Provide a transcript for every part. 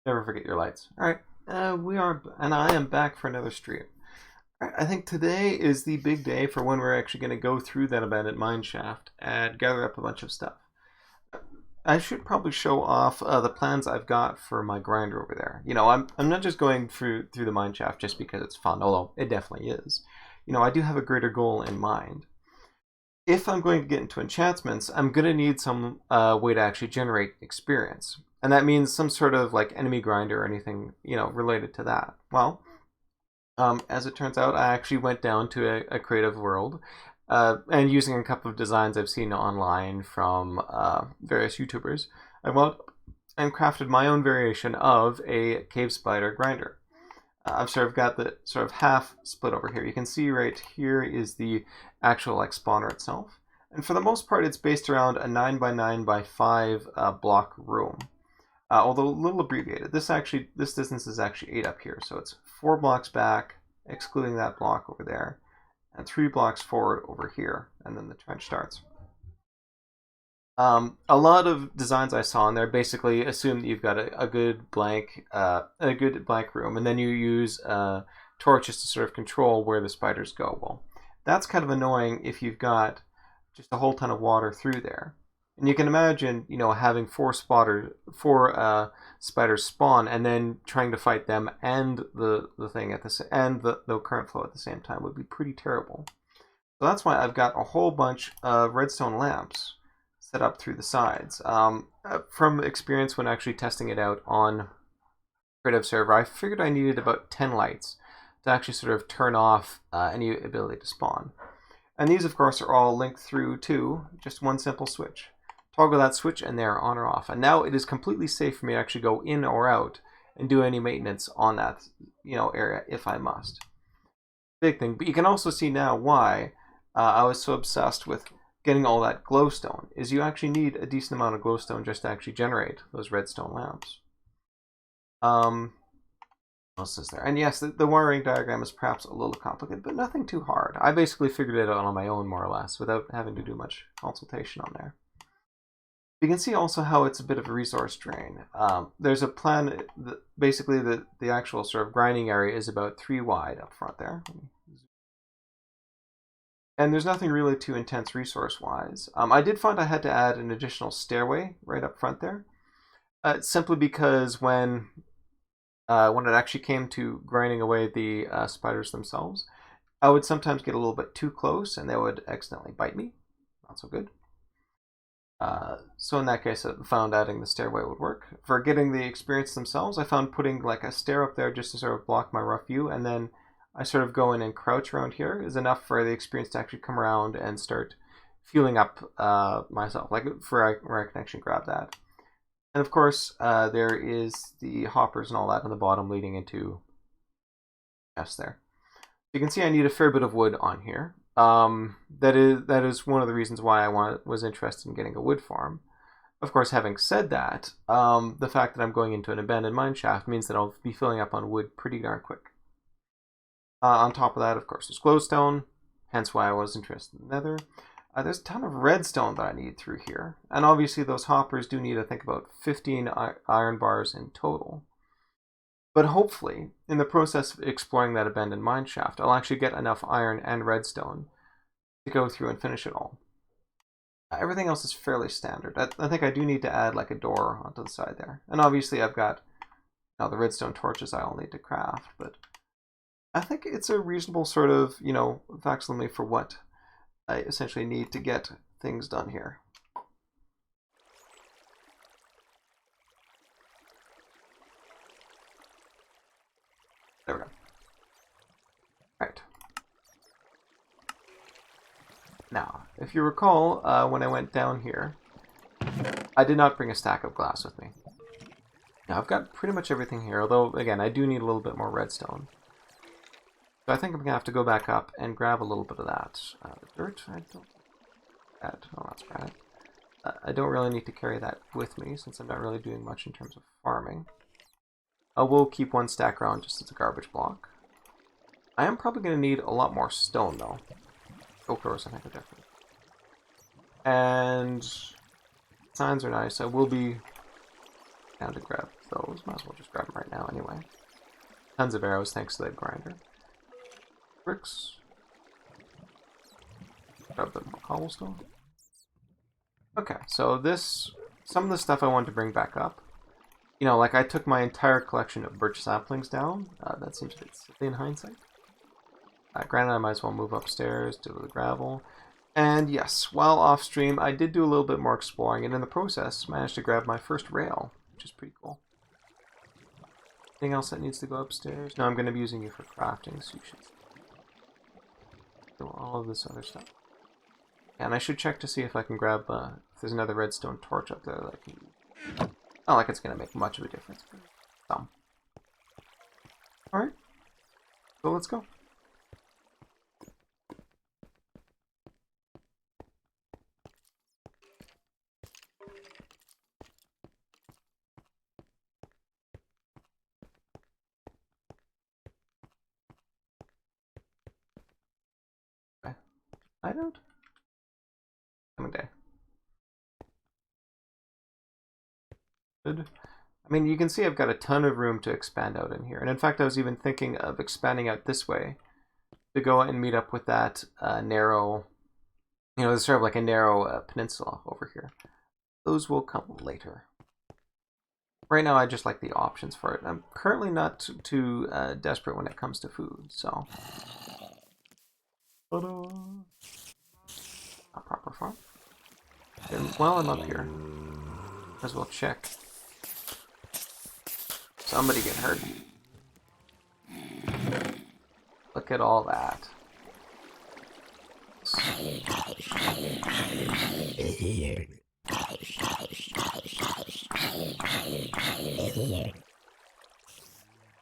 Never forget your lights. All right, and I am back for another stream. All right, I think today is the big day for when we're actually going to go through that abandoned mine shaft and gather up a bunch of stuff. I should probably show off the plans I've got for my grinder over there. I'm not just going through the mine shaft just because it's fun, although it definitely is. I do have a greater goal in mind. If I'm going to get into enchantments, I'm going to need some way to actually generate experience. And that means some sort of like enemy grinder or anything, related to that. Well, as it turns out, I actually went down to a creative world and using a couple of designs I've seen online from various YouTubers, I went and crafted my own variation of a cave spider grinder. I've sort of got the sort of half split over here. You can see right here is the actual like spawner itself. And for the most part, it's based around a 9 by 9 by 5 block room. Although a little abbreviated. This distance is actually 8 up here. So it's 4 blocks back, excluding that block over there, and 3 blocks forward over here. And then the trench starts. A lot of designs I saw in there basically assume that you've got a good blank room, and then you use torches to sort of control where the spiders go. Well, that's kind of annoying if you've got just a whole ton of water through there. And you can imagine, having four spiders spawn and then trying to fight them and the thing and the current flow at the same time would be pretty terrible. So that's why I've got a whole bunch of redstone lamps set up through the sides. From experience when actually testing it out on creative server, I figured I needed about 10 lights to actually sort of turn off any ability to spawn. And these, of course, are all linked through to just one simple switch. Toggle that switch and they're on or off. And now it is completely safe for me to actually go in or out and do any maintenance on that area if I must. Big thing. But you can also see now why I was so obsessed with getting all that glowstone, is you actually need a decent amount of glowstone just to actually generate those redstone lamps. What else is there? And yes, the wiring diagram is perhaps a little complicated, but nothing too hard. I basically figured it out on my own, more or less, without having to do much consultation on there. You can see also how it's a bit of a resource drain. There's a plan, basically the actual sort of grinding area is about 3 wide up front there. And there's nothing really too intense resource-wise. I did find I had to add an additional stairway right up front there. Simply because when it actually came to grinding away the spiders themselves, I would sometimes get a little bit too close and they would accidentally bite me. Not so good. So in that case, I found adding the stairway would work. For getting the experience themselves, I found putting like a stair up there just to sort of block my rough view, and then I sort of go in and crouch around here is enough for the experience to actually come around and start fueling up myself, like where I can actually grab that. And of course, there is the hoppers and all that on the bottom leading into chests there. You can see I need a fair bit of wood on here. That is one of the reasons why I was interested in getting a wood farm. Of course, having said that, the fact that I'm going into an abandoned mine shaft means that I'll be filling up on wood pretty darn quick. On top of that, of course, there's glowstone, hence why I was interested in nether. There's a ton of redstone that I need through here. And obviously those hoppers do need, I think, about 15 iron bars in total. But hopefully, in the process of exploring that abandoned mine shaft, I'll actually get enough iron and redstone to go through and finish it all. Everything else is fairly standard. I think I do need to add like a door onto the side there. And obviously I've got now the redstone torches I'll need to craft, but I think it's a reasonable sort of, facsimile for what I essentially need to get things done here. There we go. Right. Now, if you recall, when I went down here, I did not bring a stack of glass with me. Now, I've got pretty much everything here, although, again, I do need a little bit more redstone. So I think I'm going to have to go back up and grab a little bit of that. Dirt, I don't... Oh, that's bad. I don't really need to carry that with me, since I'm not really doing much in terms of farming. I will keep one stack around just as a garbage block. I am probably going to need a lot more stone, though. Oak doors, I think, are definitely. And signs are nice. I will be down to grab those. Might as well just grab anyway. Tons of arrows thanks to that grinder. Bricks. Grab a bit more cobblestone. Okay, so some of the stuff I wanted to bring back up. You know, like I took my entire collection of birch saplings down. That seems a bit silly in hindsight. Granted, I might as well move upstairs, do the gravel. And yes, while off stream, I did do a little bit more exploring, and in the process, managed to grab my first rail, which is pretty cool. Anything else that needs to go upstairs? No, I'm going to be using you for crafting, so you should do all of this other stuff. And I should check to see if I can grab, if there's another redstone torch up there that I can use. Not like it's going to make much of a difference, but some. Alright, so let's go. I don't. Coming day. Good. I mean, you can see I've got a ton of room to expand out in here. And in fact, I was even thinking of expanding out this way to go and meet up with that narrow, you know, there's sort of like a narrow peninsula over here. Those will come later. Right now, I just like the options for it. I'm currently not too desperate when it comes to food, so. Ta-da! A proper farm. And while I'm up here, might as well check. Somebody get hurt. Look at all that.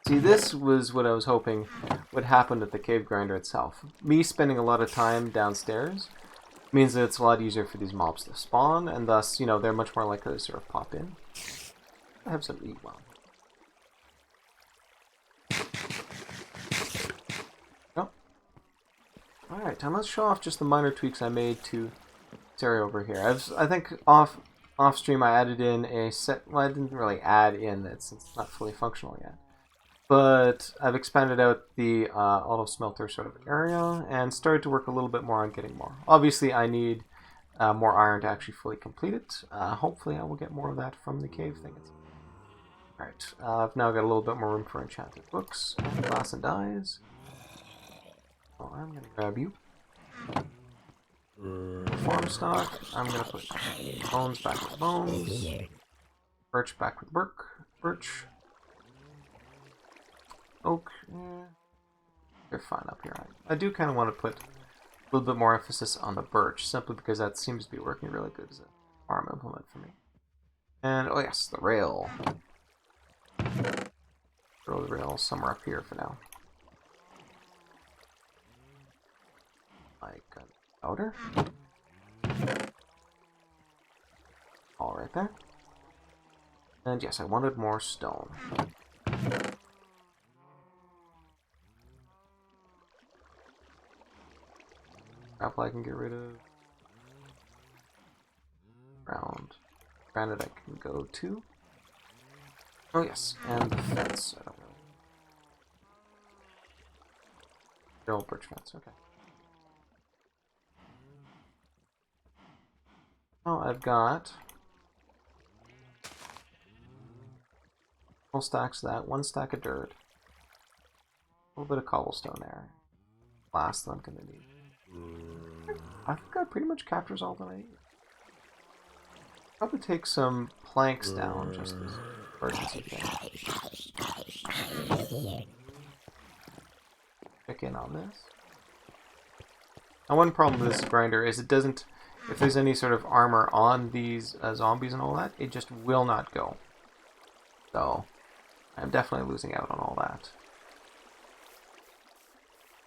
See, this was what I was hoping would happen at the cave grinder itself. Me spending a lot of time downstairs means that it's a lot easier for these mobs to spawn, and thus, you know, they're much more likely to sort of pop in. I have some eat well. Oh. Alright, let's show off just the minor tweaks I made to this area over here. I think off stream I added in a set. Well, I didn't really add in it since it's not fully functional yet. But I've expanded out the auto smelter sort of area and started to work a little bit more on getting more. Obviously, I need more iron to actually fully complete it. Hopefully, I will get more of that from the cave thing. Alright, I've now got a little bit more room for enchanted books, and glass and dyes. So I'm going to grab you. Farm stock. I'm going to put bones back with bones. Birch back with birch. Oak, they're fine up here. I do kind of want to put a little bit more emphasis on the birch, simply because that seems to be working really good as a farm implement for me. And, oh yes, the rail. Throw the rail somewhere up here for now. Like powder. All right there. And yes, I wanted more stone. Apple I can get rid of. Round. Granite I can go to. Oh yes, and the fence. I don't really. The old birch fence, okay. Oh, I've got full stacks of that, 1 stack of dirt, a little bit of cobblestone there. Last one I'm gonna need. I think that pretty much captures all that I need. Probably take some planks down, just as emergency thing. Check in on this. Now, one problem with this grinder is it doesn't, if there's any sort of armor on these zombies and all that, it just will not go. So, I'm definitely losing out on all that.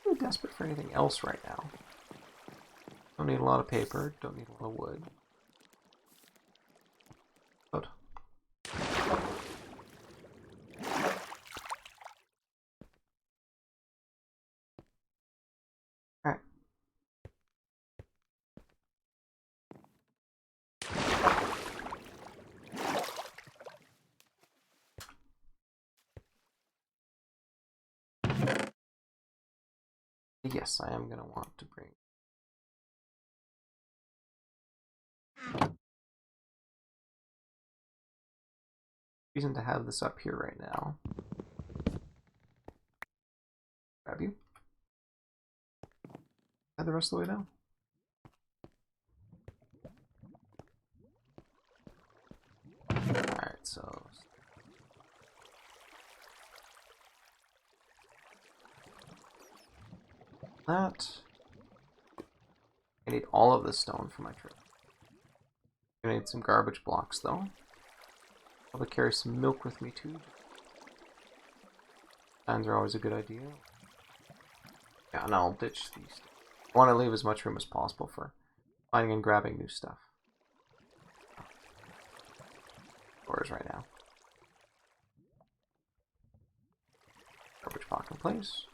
I'm really desperate for anything else right now. Don't need a lot of paper, don't need a lot of wood. But alright. yes, I am going to want to bring... reason to have this up here right now. Grab you. Add the rest of the way down. Alright, so... that. I need all of this stone for my trip. I'm gonna need some garbage blocks though. Probably carry some milk with me too. Signs are always a good idea. Yeah, and I'll ditch these. I want to leave as much room as possible for finding and grabbing new stuff. Doors right now. Garbage block in place.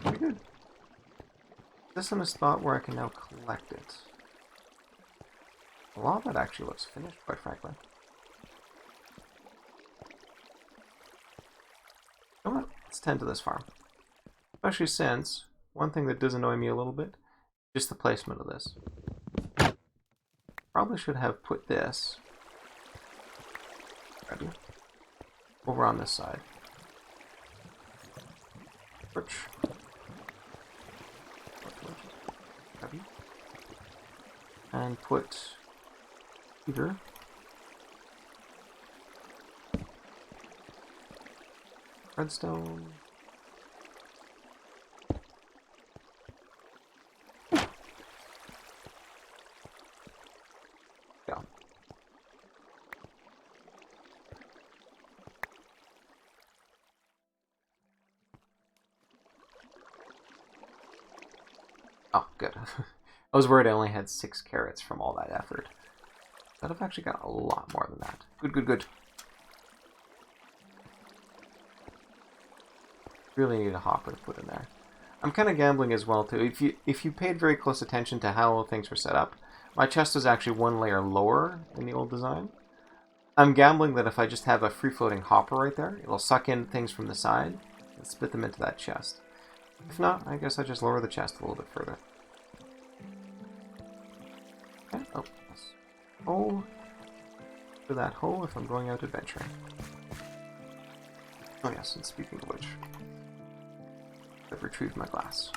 Pretty good. This in a spot where I can now collect it. A lot of that actually looks finished, quite frankly. Come on, let's tend to this farm. Especially since, one thing that does annoy me a little bit, just the placement of this. Probably should have put this over on this side. Which and put either redstone. Yeah. Oh, good. I was worried I only had 6 carrots from all that effort. But I've actually got a lot more than that. Good, good, good. Really need a hopper to put in there. I'm kind of gambling as well too. If you paid very close attention to how things were set up, my chest was actually 1 layer lower in the old design. I'm gambling that if I just have a free-floating hopper right there, it'll suck in things from the side and spit them into that chest. If not, I guess I just lower the chest a little bit further. Okay. Oh, yes. Oh, to that hole if I'm going out adventuring. Oh yes, and speaking of which, I've retrieved my glass.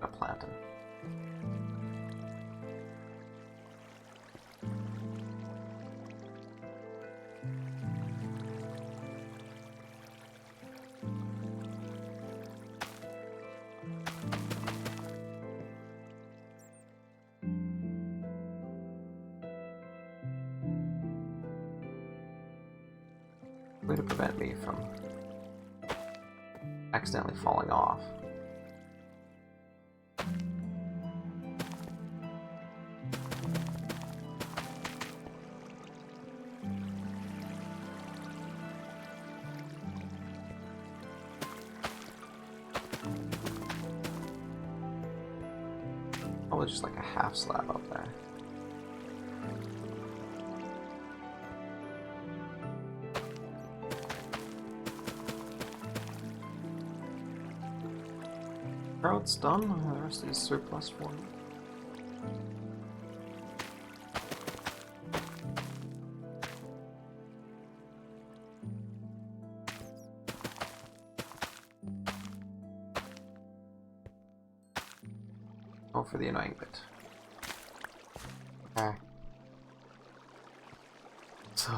A plantain. Way to prevent me from accidentally falling off. Probably just like a half slab up there. Carrot's done. The rest is surplus for me. Oh, for the annoying bit. Okay. So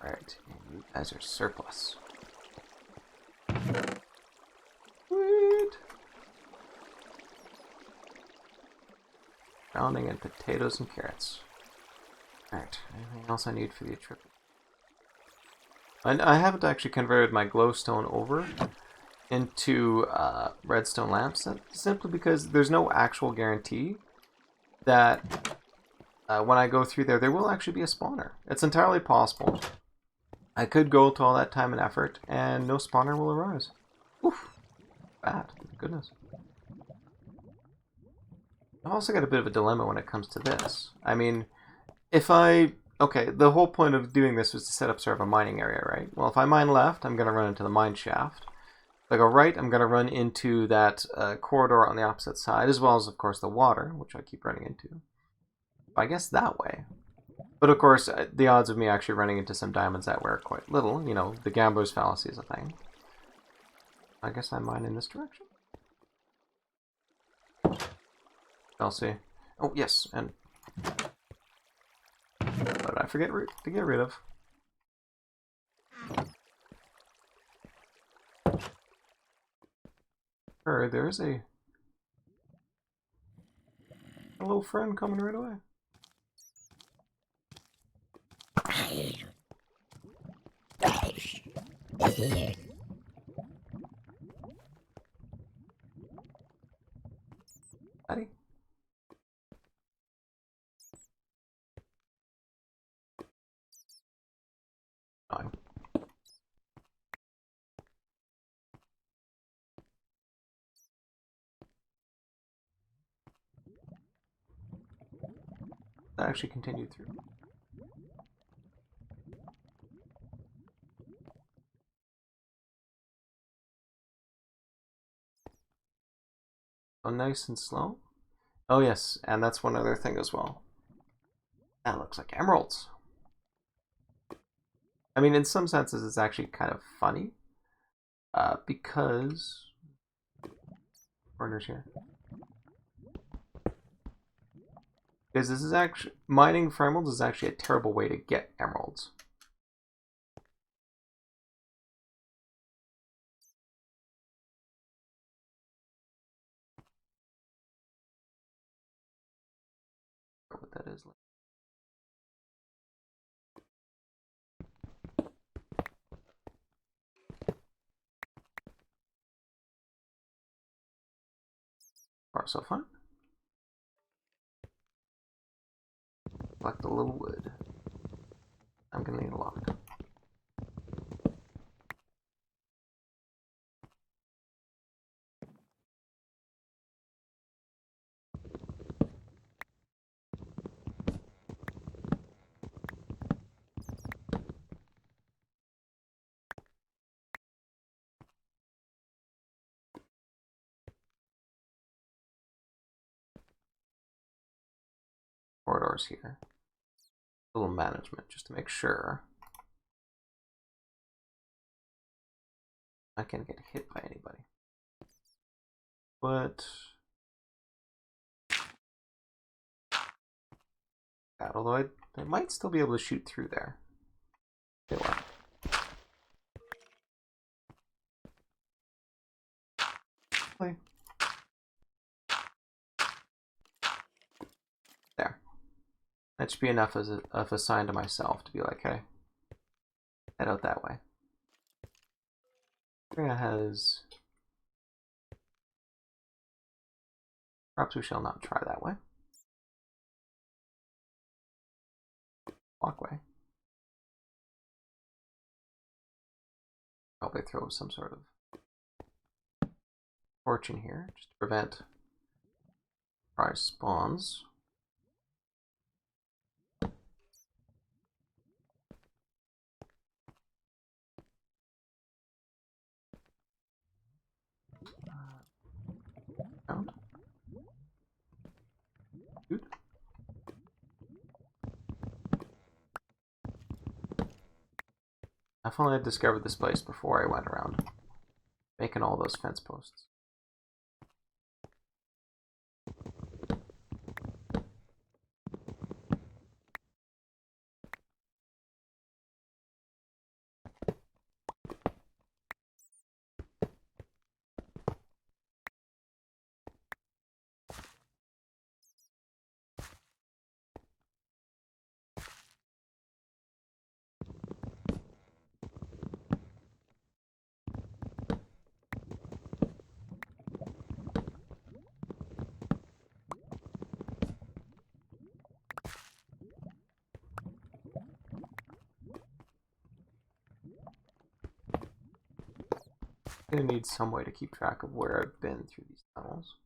Alright, you guys are surplus. Sweet! Drowning in potatoes and carrots. Alright, anything else I need for the trip? I haven't actually converted my glowstone over into redstone lamps, simply because there's no actual guarantee that when I go through there, there will actually be a spawner. It's entirely possible. I could go to all that time and effort, and no spawner will arise. Oof. Bad. Goodness. I've also got a bit of a dilemma when it comes to this. I mean, if I... Okay, the whole point of doing this was to set up sort of a mining area, right? Well, if I mine left, I'm going to run into the mine shaft. If I go right, I'm going to run into that corridor on the opposite side, as well as, of course, the water, which I keep running into. I guess that way. But, of course, the odds of me actually running into some diamonds that way are quite little. You know, the gambler's fallacy is a thing. I guess I mine in this direction. I'll see. Oh, yes, and... What did I forget to get rid of? There's a little friend coming right away. Buddy? Fine. That actually continued through. Oh, nice and slow. Oh yes, and that's one other thing as well. That looks like emeralds. I mean, in some senses, it's actually kind of funny. Because... Corners here. Because this is actually... Mining for emeralds is actually a terrible way to get emeralds. What that is. Far so far. Collect a little wood. I'm gonna need a lot. Corridors here. A little management just to make sure I can't get hit by anybody. But although I might still be able to shoot through there. Okay, well. Play. There. That should be enough of a sign to myself to be like, hey, head out that way. Area has... Perhaps we shall not try that way. Walkway. Probably throw some sort of torch in here just to prevent surprise spawns. Found. Good. If only I discovered this place before I went around making all those fence posts. I'm gonna need some way to keep track of where I've been through these tunnels.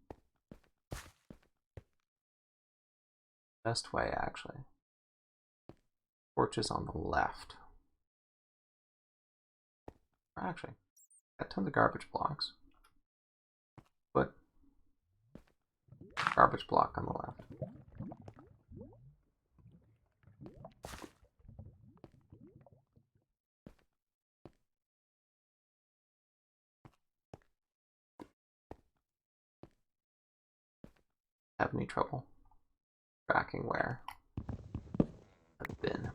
Best way, actually. Torches on the left. Actually, got tons of garbage blocks. But garbage block on the left. Have any trouble tracking where I've been.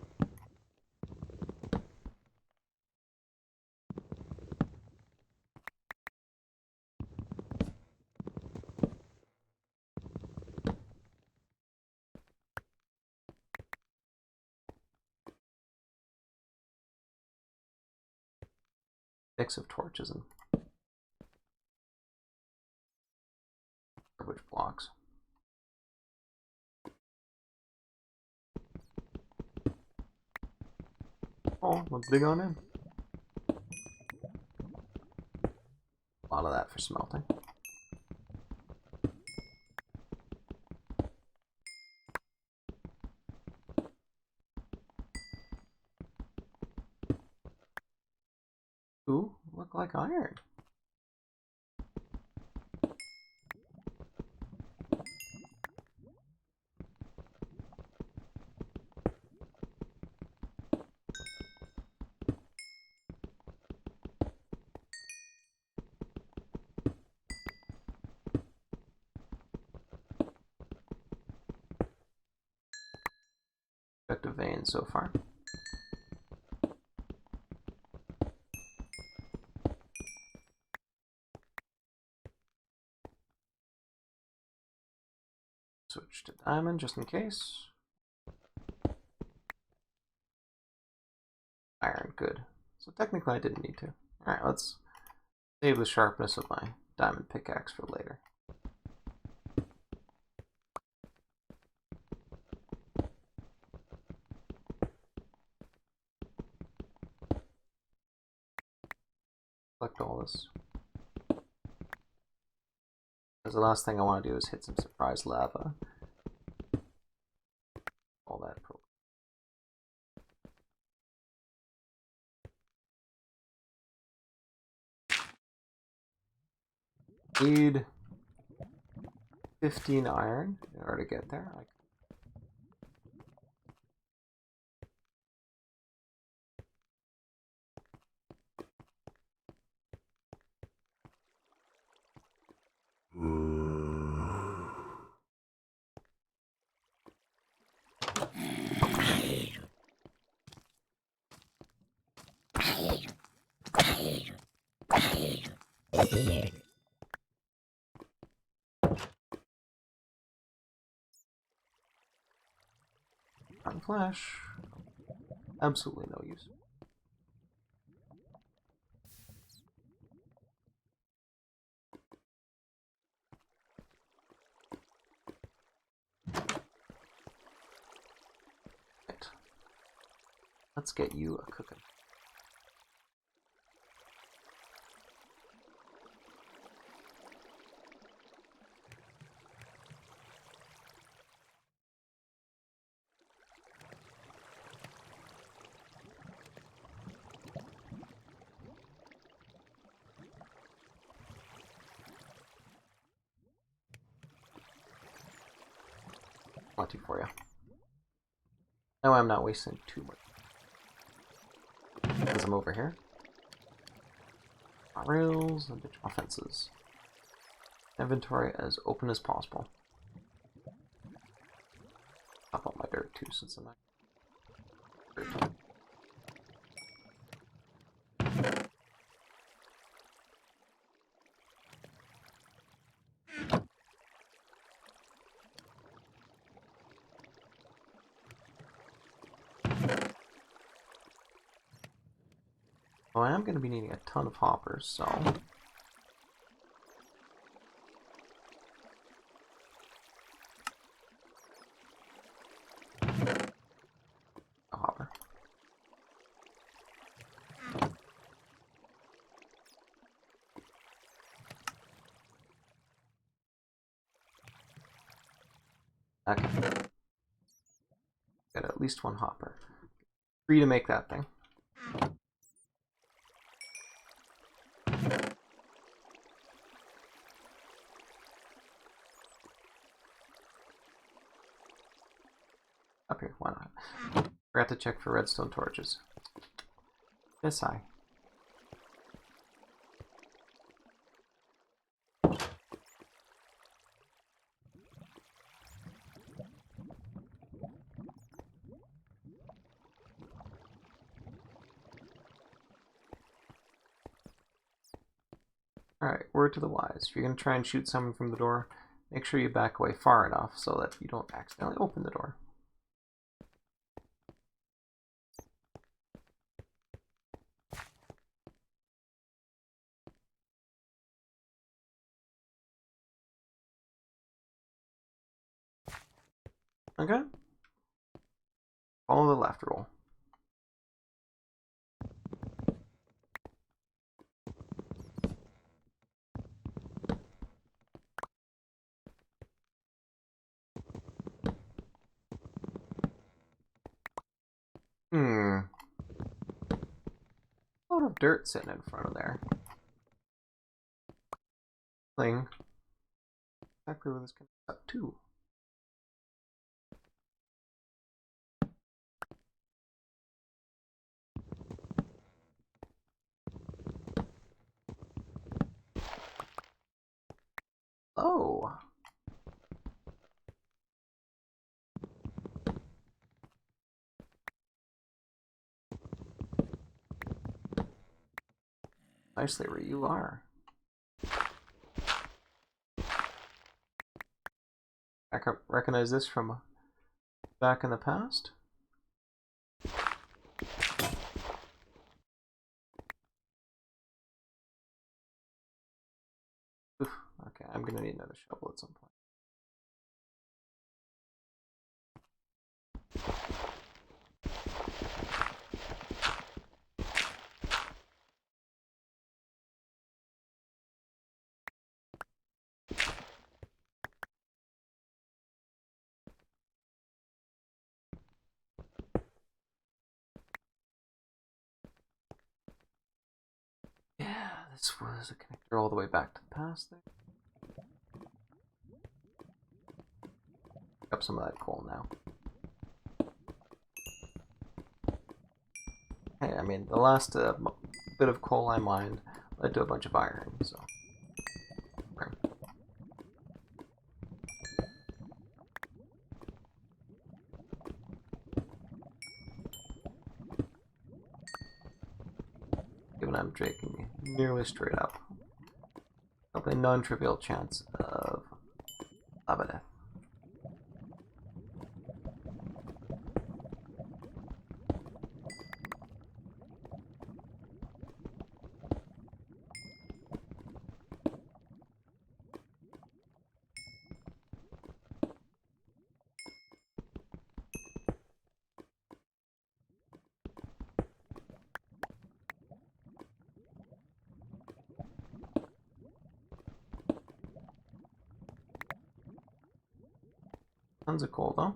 Mix of torches and garbage blocks. Oh, let's dig on in. A lot of that for smelting. Ooh, look like iron. Effective vein so far. Switch to diamond just in case. Iron, good. So technically I didn't need to. Alright, let's save the sharpness of my diamond pickaxe for later. Collect all this. Because the last thing I want to do is hit some surprise lava. All that pro. Need 15 iron in order to get there. On flash. Absolutely no use. Right. Let's get you a cooking. Plenty for you. No, I'm not wasting too much. Because I'm over here. Rails and bitch fences. Inventory as open as possible. Pop up my dirt too since I'm not dirt. Well, I am going to be needing a ton of hoppers, so... A hopper. Okay. Got at least one hopper. 3 to make that thing. Up here, why not? Forgot to check for redstone torches. Yes, I. Alright, word to the wise. If you're going to try and shoot someone from the door, make sure you back away far enough so that you don't accidentally open the door. Okay? Follow the left rule. A lot of dirt sitting in front of there. Thing. Exactly where this comes up to. Oh. Nicely where you are. I can recognize this from back in the past. Oof, okay, I'm gonna need another shovel at some point. Yeah, this was a connector all the way back to the past there. Pick up some of that coal now. Hey, I mean, the last bit of coal I mined led to a bunch of iron, so. Okay. Given I'm drinking nearly straight up. A non-trivial chance of lava death. Tons of coal, though.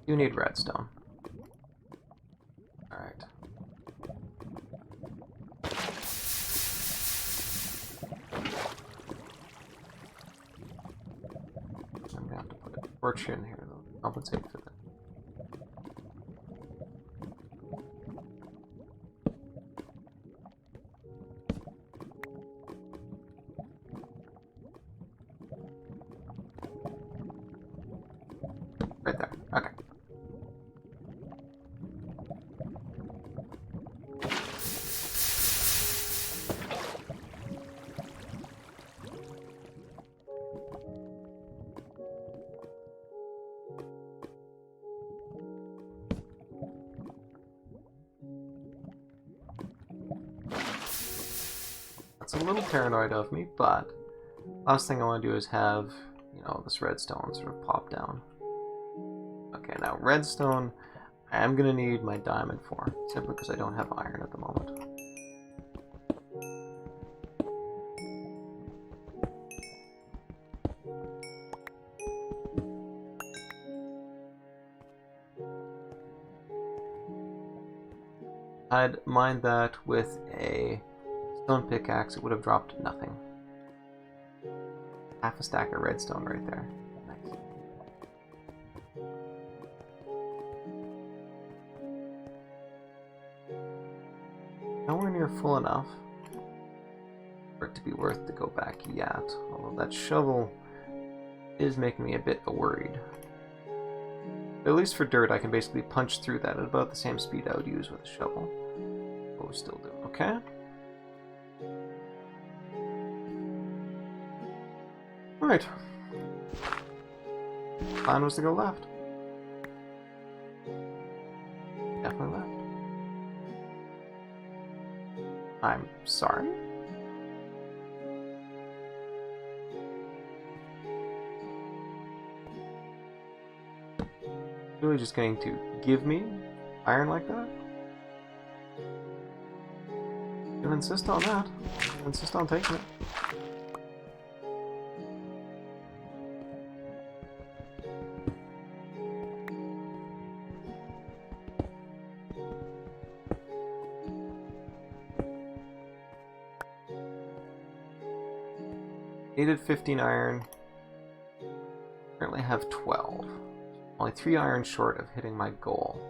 You need redstone. Alright. I'm gonna have to put a torch in here, though, to compensate for that. Right there. Okay. That's a little paranoid of me, but last thing I want to do is have, you know, this redstone sort of pop down. Okay, now redstone, I am going to need my diamond for, simply because I don't have iron at the moment. I'd mined that with a stone pickaxe, it would have dropped nothing. Half a stack of redstone right there. Nice. Nowhere near full enough for it to be worth to go back yet. Although that shovel is making me a bit worried. But at least for dirt, I can basically punch through that at about the same speed I would use with a shovel. But we're still doing okay. Alright. Plan was to go left. Definitely left. I'm sorry? Really just going to give me iron like that? You insist on that. You insist on taking it. Needed 15 iron. Currently have 12. Only 3 iron short of hitting my goal.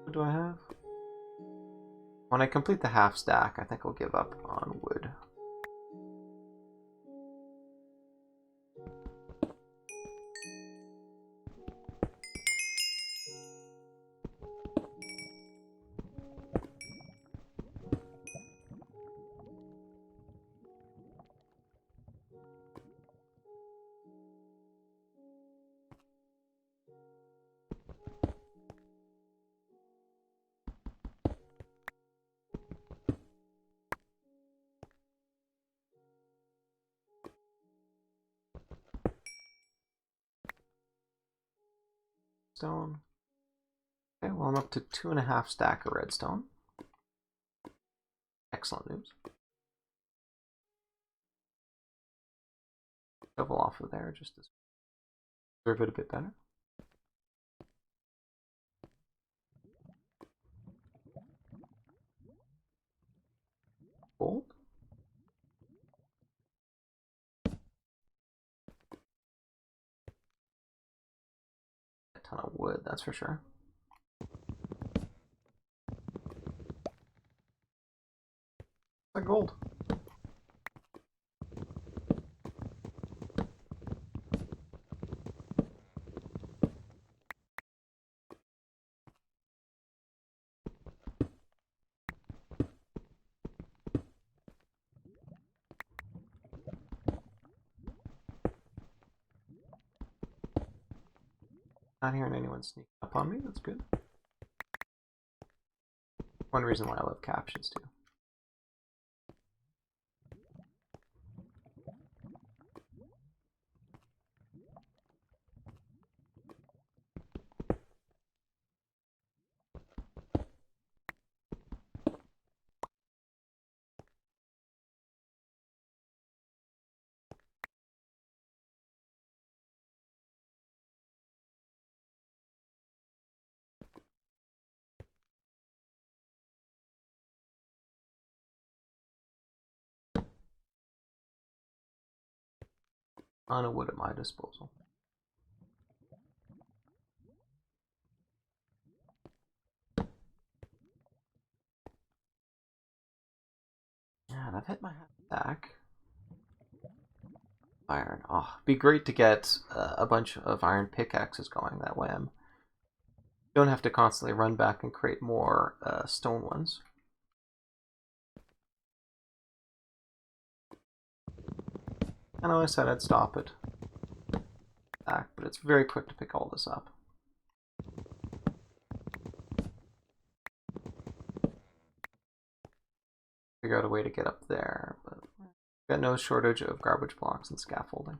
What do I have? When I complete the half stack, I think I'll give up on wood. Stone. Okay, well I'm up to 2.5 stack of redstone. Excellent news. Shovel off of there just to serve it a bit better. Gold. A ton of wood, that's for sure. Like gold. Not hearing anyone sneak up on me, that's good. One reason why I love captions too. On a wood at my disposal. Yeah, and I've hit my half stack. Iron. Oh, be great to get a bunch of iron pickaxes going. That way I don't have to constantly run back and create more stone ones. I know I said I'd stop it. stack, but it's very quick to pick all this up. Figure out a way to get up there, but got no shortage of garbage blocks and scaffolding.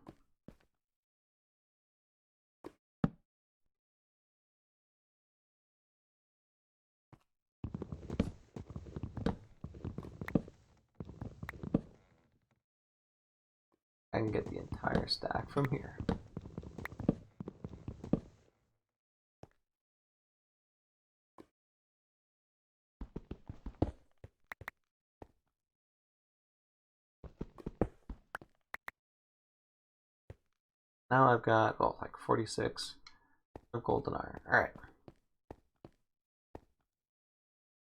I can get the entire stack from here. Now I've got, well, like 46 of golden iron. Alright.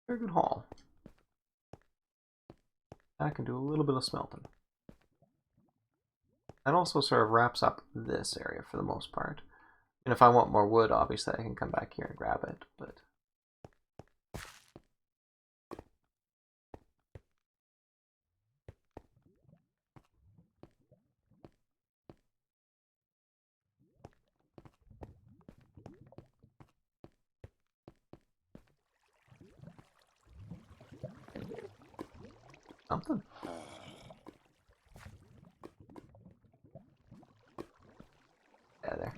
Very good haul. I can do a little bit of smelting. That also sort of wraps up this area for the most part. And if I want more wood, obviously I can come back here and grab it, but... something. Yeah, there.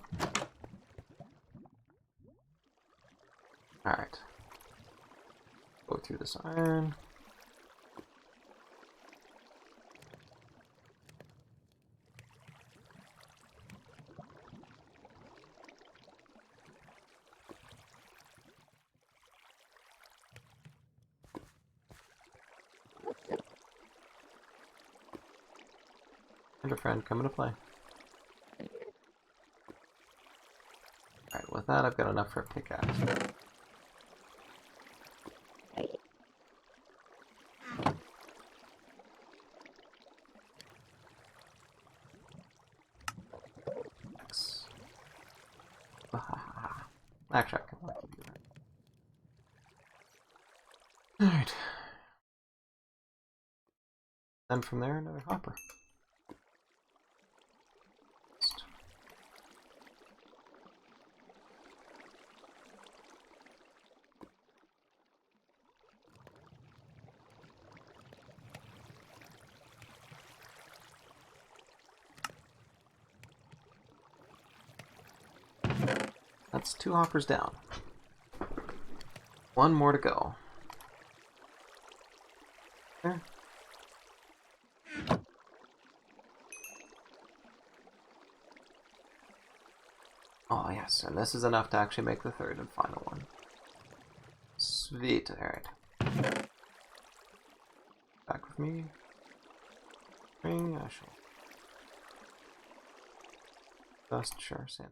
Alright. Go through this iron. And a friend coming to play. Alright, with that I've got enough for a pickaxe. Actually, I can let you do that. Alright. Then from there, another hopper. That's 2 hoppers down. 1 more to go. There. Oh yes, and this is enough to actually make the 3rd and final one. Sweet, alright. Back with me. Ring, I shall. Dust, sure, sand.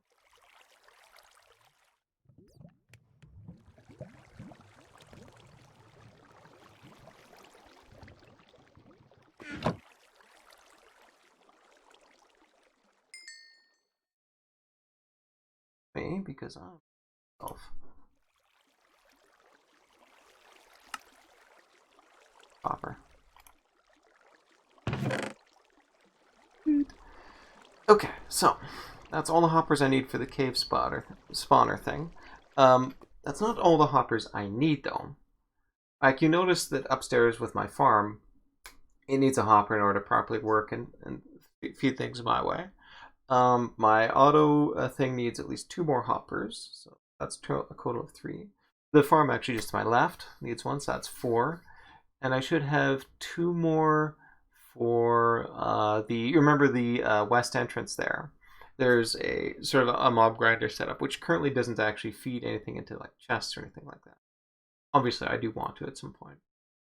Me, because I'm self. Hopper. Okay, so that's all the hoppers I need for the cave spawner thing. That's not all the hoppers I need though. Like you notice that upstairs with my farm, it needs a hopper in order to properly work and feed things my way. My auto thing needs at least 2 more hoppers, so that's a total of 3. The farm actually just to my left needs 1, so that's 4. And I should have 2 more for you remember the west entrance there. There's a sort of a mob grinder setup, which currently doesn't actually feed anything into like chests or anything like that. Obviously, I do want to at some point.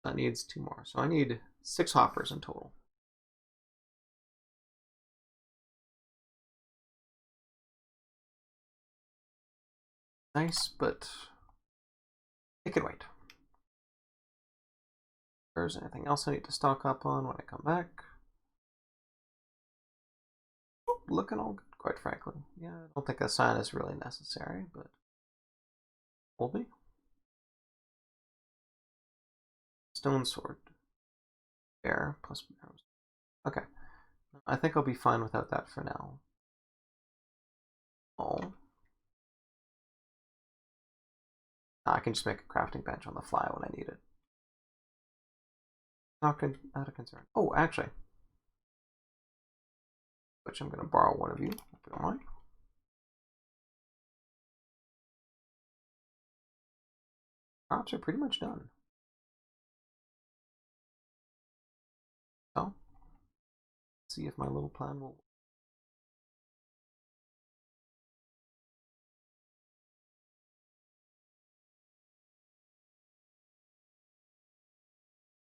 That needs 2 more, so I need 6 hoppers in total. Nice, but it can wait. If there's anything else I need to stock up on when I come back. Oh, looking all good, quite frankly. Yeah, I don't think a sign is really necessary, but hold me. Stone sword. Bear plus arrows. Okay. I think I'll be fine without that for now. Oh. I can just make a crafting bench on the fly when I need it. Not a concern. Oh, actually, which I'm going to borrow one of you, if you don't mind. Crops are pretty much done. So, let's see if my little plan will.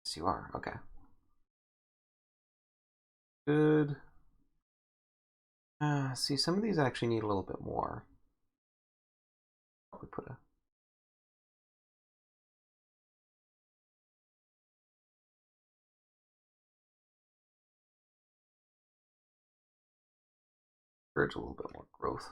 Yes, you are. Okay. Good. See, some of these actually need a little bit more. Probably put a. Encourage a little bit more growth.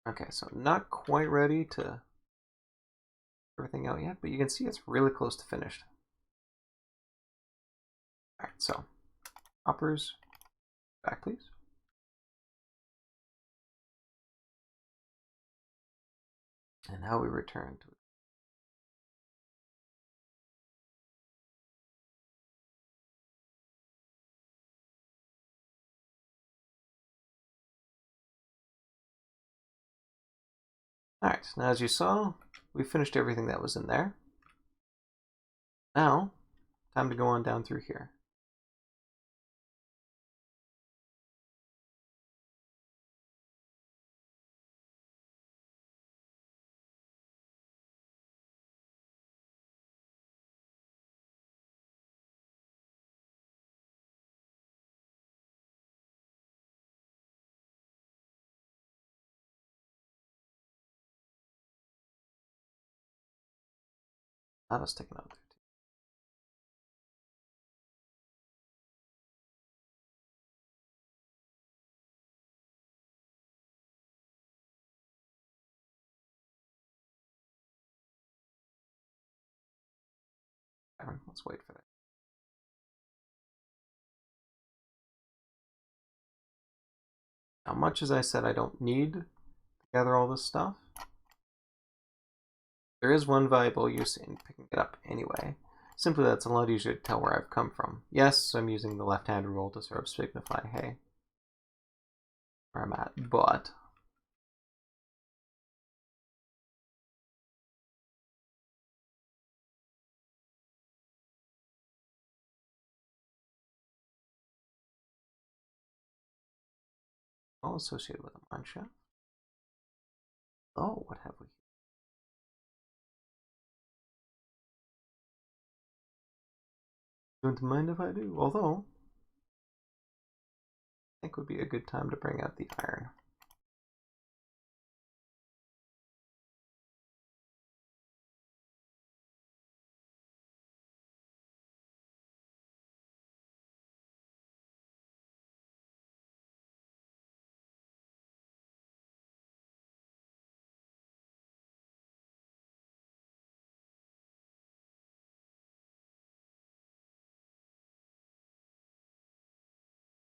Okay, so not quite ready to everything out yet, but you can see it's really close to finished. All right, so hoppers, back please. And now we return to it. All right, now as you saw, we finished everything that was in there. Now, time to go on down through here. That was sticking out there too. Let's wait for that. Now, much as I said I don't need to gather all this stuff, there is one valuable use in picking it up anyway. Simply that's a lot easier to tell where I've come from. Yes, I'm using the left-hand rule to sort of signify, hey, where I'm at, but all associated with a mineshaft. Oh, what have we here? Don't mind if I do, although I think would be a good time to bring out the iron.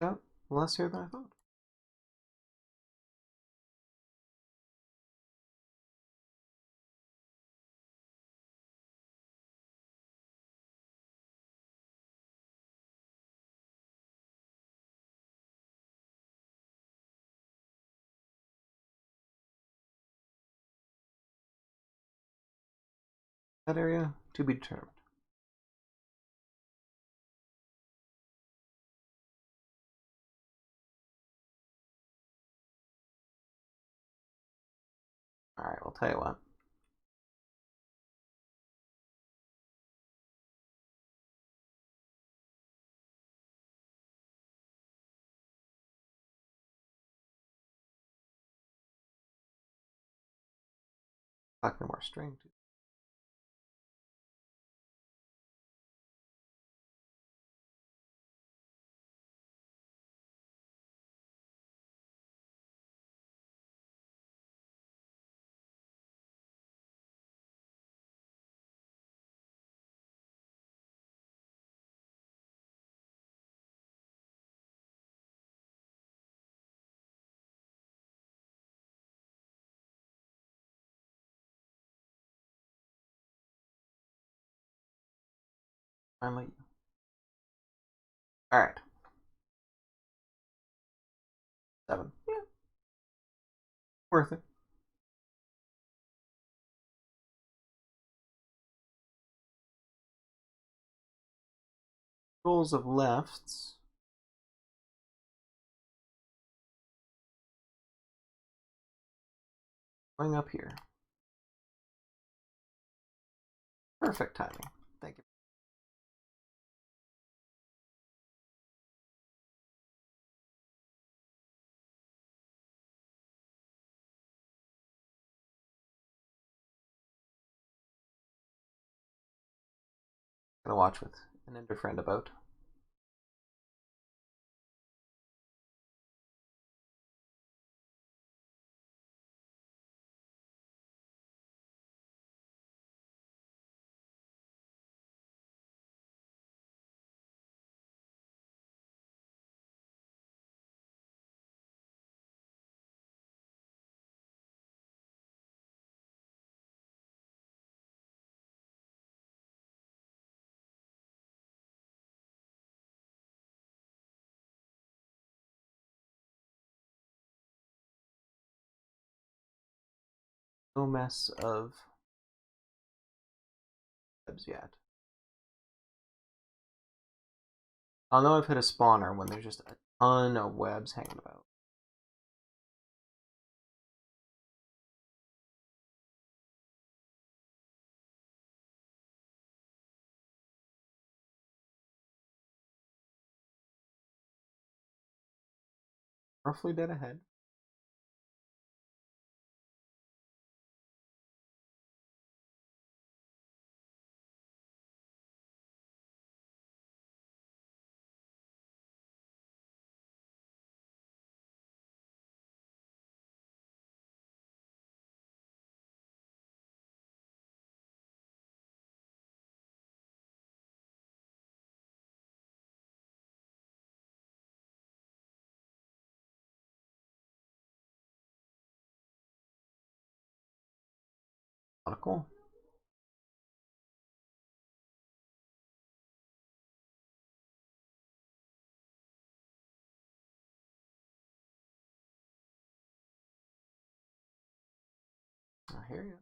Oh, less here than I thought. That area to be determined. Alright, I'll tell you what. Collect no more string. Finally. All right. 7. Yeah, worth it. Rules of lefts. Going up here. Perfect timing. Thank you. Gonna watch with an ender friend about. No mess of webs yet. I'll know I've hit a spawner when there's just a ton of webs hanging about. Roughly dead ahead. Cool. I hear you.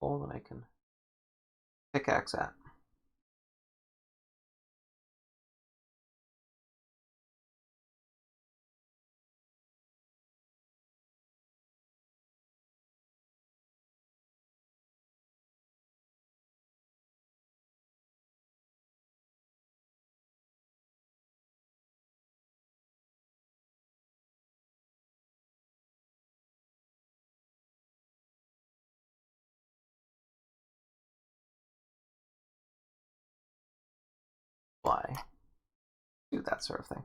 Hole that I can pickaxe at. Fly. Do that sort of thing.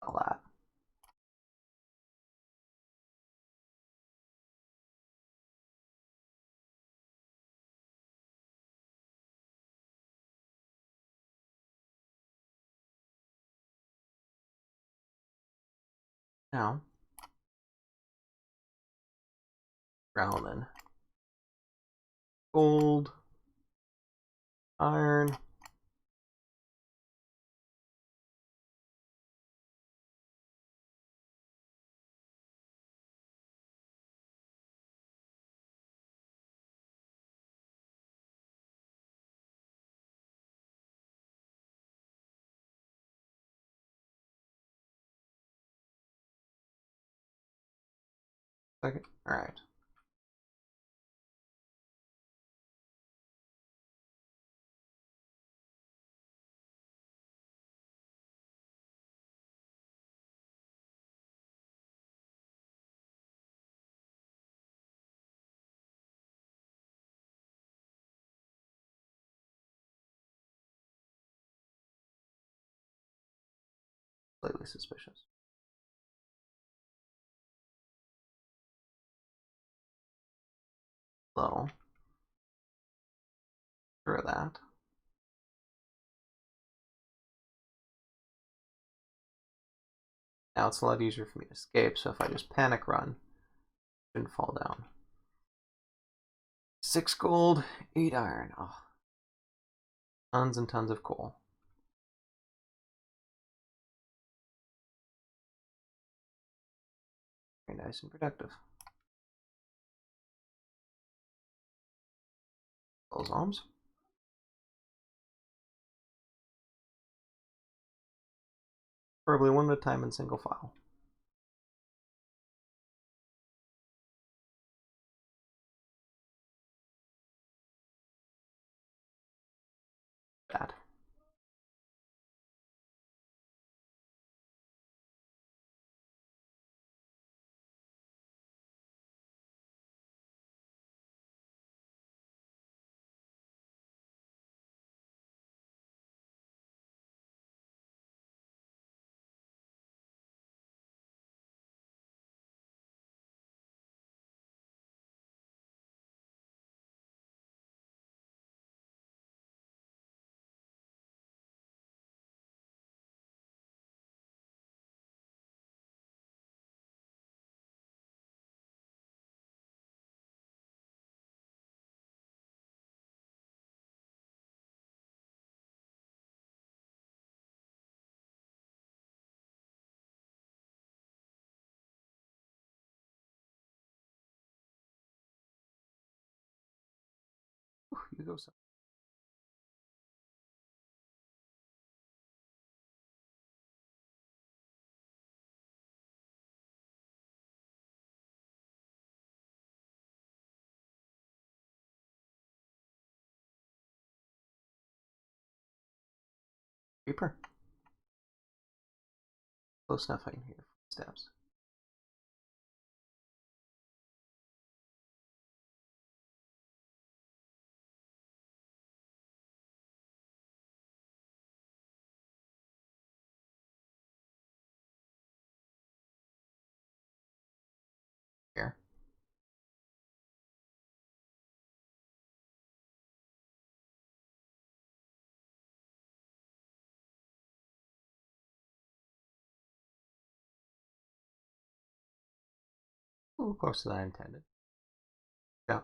A lot. Now, growling. Gold. Iron. Okay. Alright. Slightly suspicious. So, through that. Now it's a lot easier for me to escape, so if I just panic run, I shouldn't fall down. 6 gold, 8 iron. Oh. Tons and tons of coal. Very nice and productive. Those arms. Preferably one at a time in single file. Bad. Whew, you go some. Creeper. Close enough I can hear footsteps. Here. A little closer than I intended. Yeah.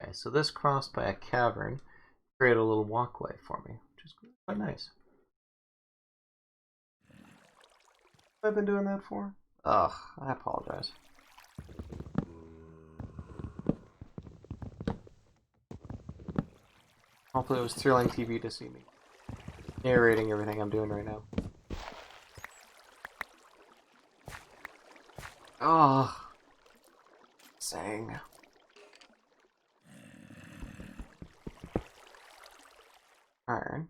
Okay, so this crossed by a cavern created a little walkway for me, which is quite nice. What have I been doing that for? Ugh, I apologize. Hopefully it was thrilling TV to see me narrating everything I'm doing right now. Oh, sang. Iron.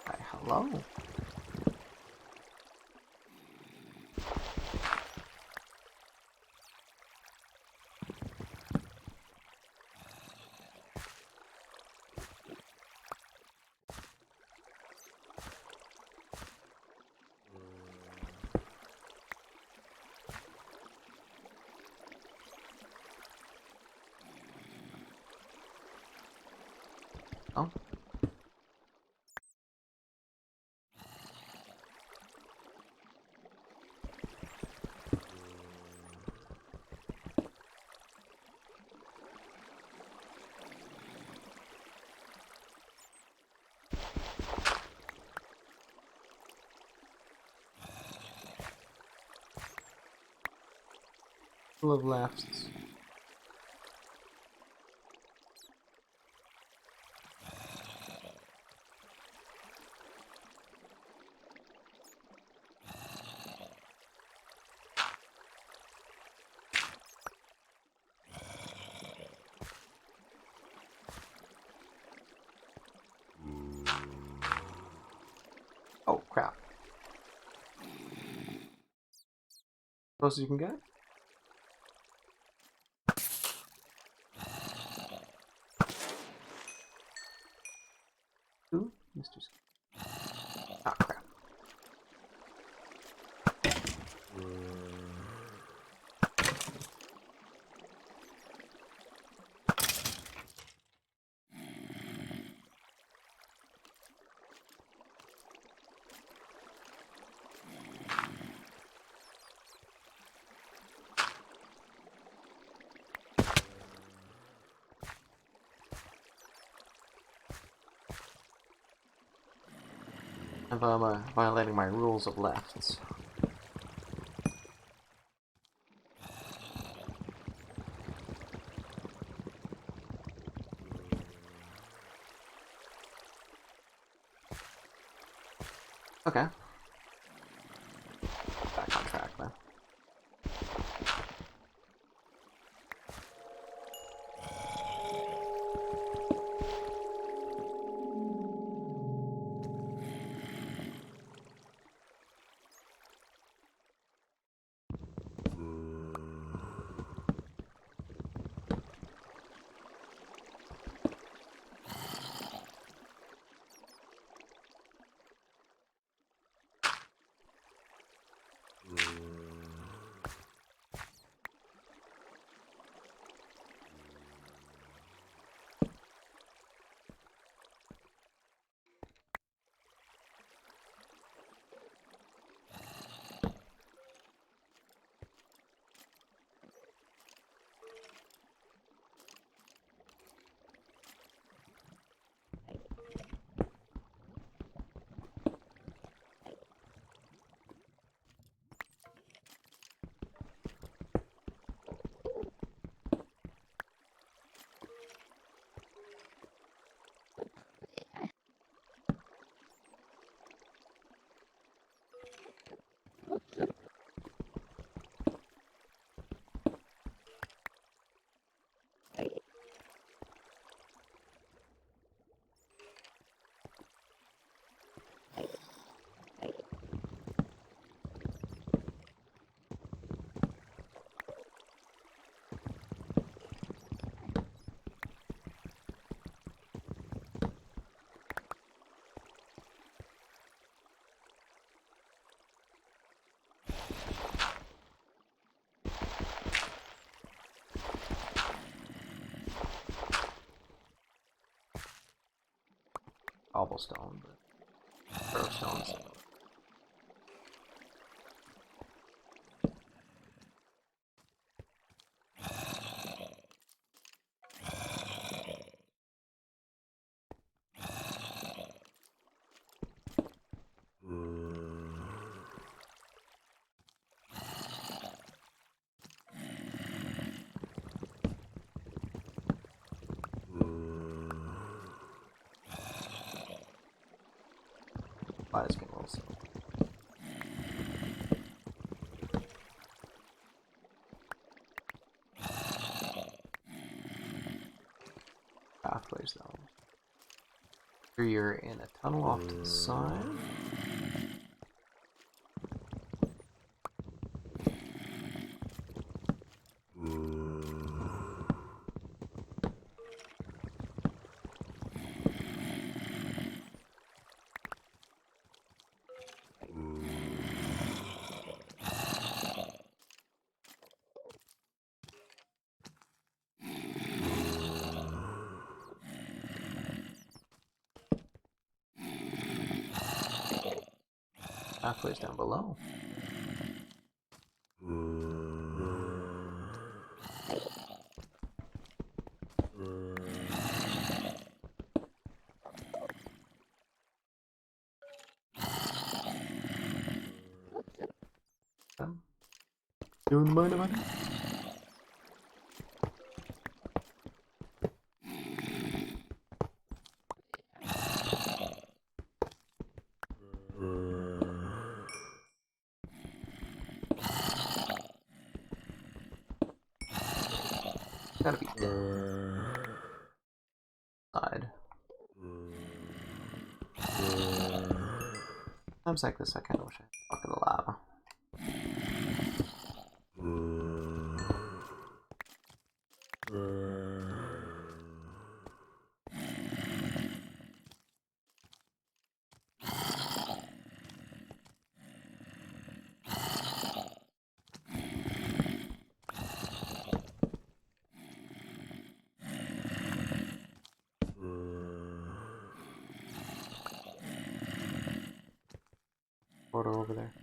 Hi, hello. Oh. Full of laughs. Close as you can get. Ooh, Mr. Oh, crap. I'm violating my rules of lefts. Okay. Back on track then. Cobblestone, but throw stones. Let's get a little slow. Pathways though. Here you're in a tunnel off to the side. Pathways down below. Don't mind about it. Gotta be side. Times like this, I kind of wish I had a bucket of lava. Photo over there.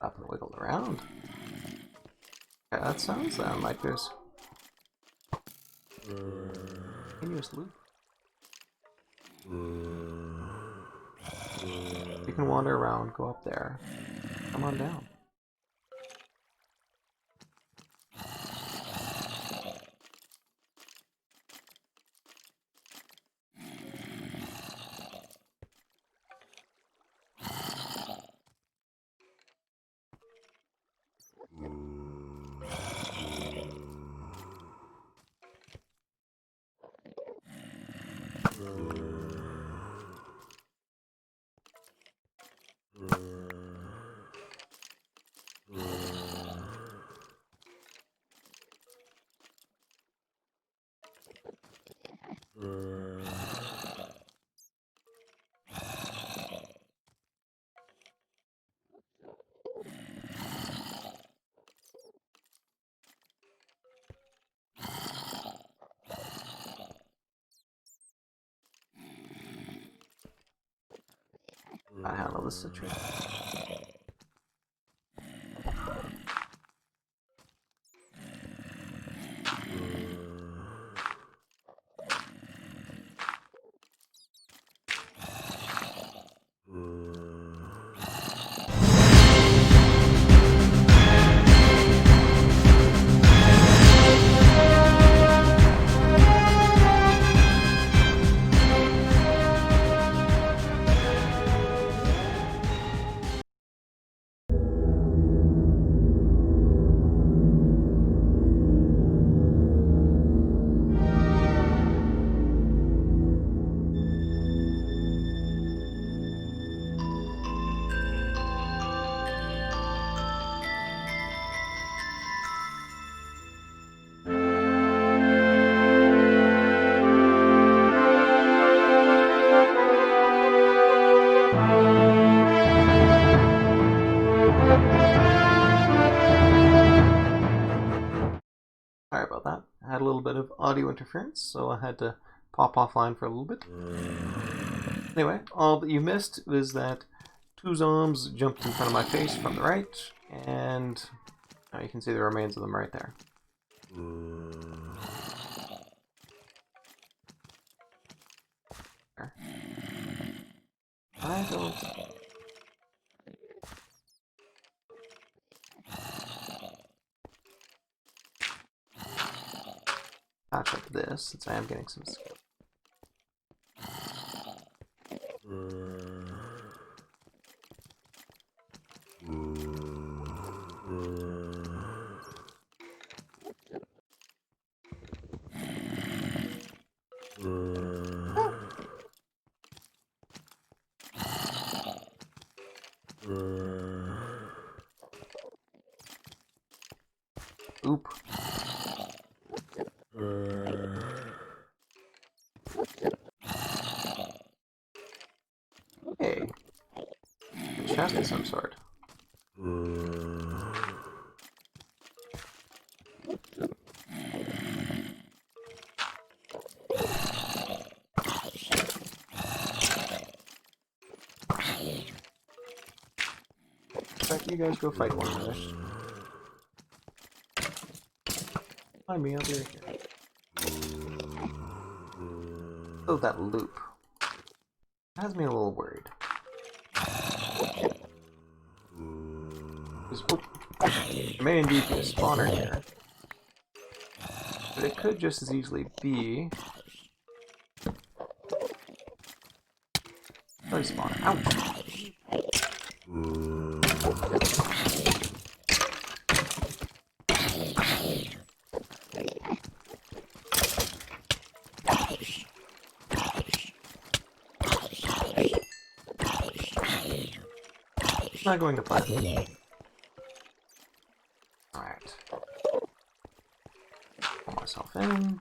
Up and wiggle around. Yeah, that sounds like there's continuous loop. You can wander around, go up there. Come on down. I handle this situation. Sorry about that. I had a little bit of audio interference, so I had to pop offline for a little bit. Anyway, all that you missed was that two zombies jumped in front of my face from the right, and now you can see the remains of them right there. There. I don't... patch up this, since I am getting some skill. Oop. chest of some sort. You guys go fight one another. Find me, I'll be right here. Oh, that loop. Has me a little worried. There may indeed be a spawner here. But it could just as easily be... a spawner. Ouch! I'm not going to play. Alright. Pull myself in.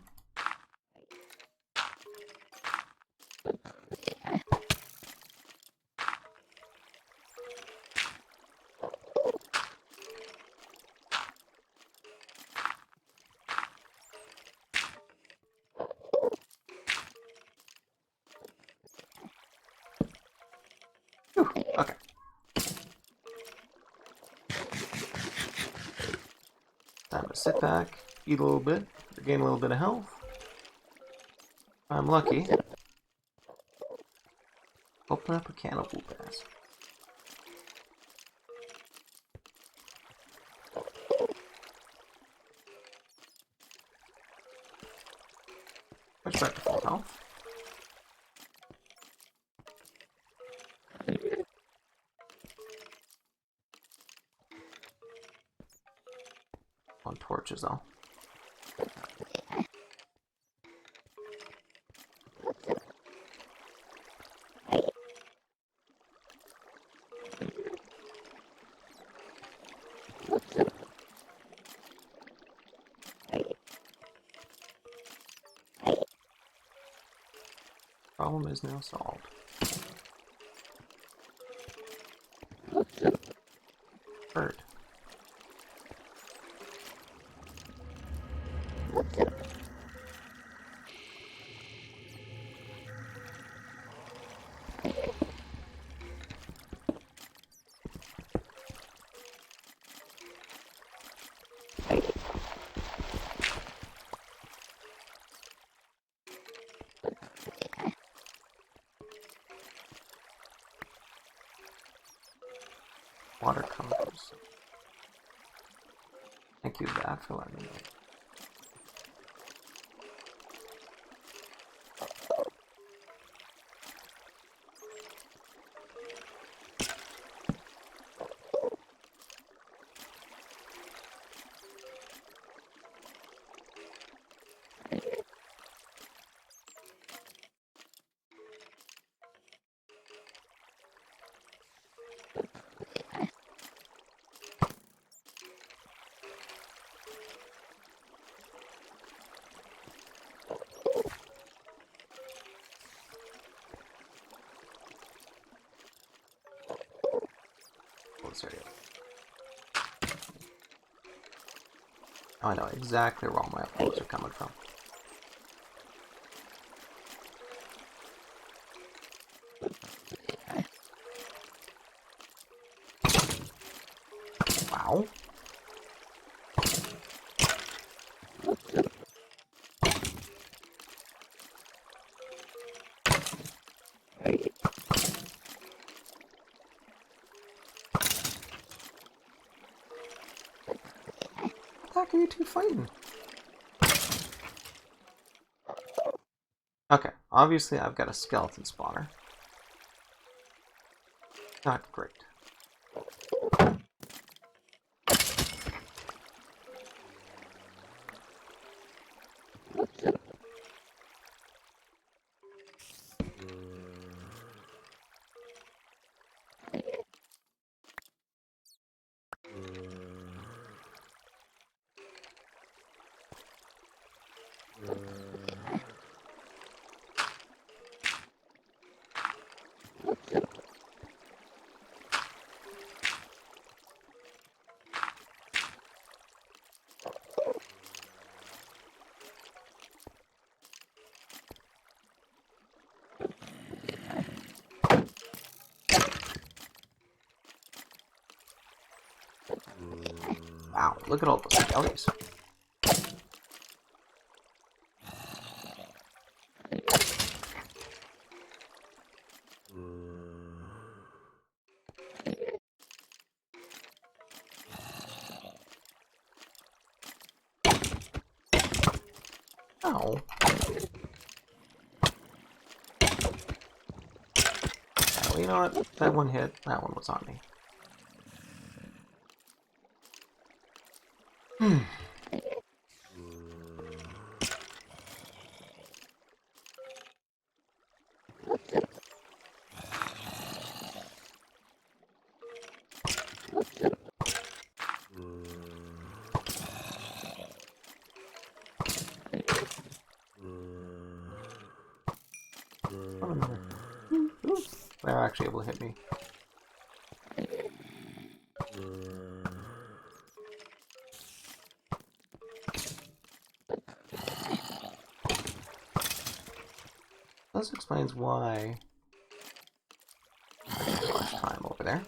Whew, okay. Time to sit back, eat a little bit, regain a little bit of health. If I'm lucky. Open up a can of blueberries. Push back to full health. On torches though. Problem is now solved. Bird. Water colors. Thank you, that for letting me know. Oh, I know exactly where all my uploads are coming from. Wow. What are you two fighting? Okay, obviously I've got a skeleton spawner. Not great. Look at all those skellies. Oh. Well, you know what? That one hit. That one was on me. They're actually able to hit me. This explains why I spent so much time over there.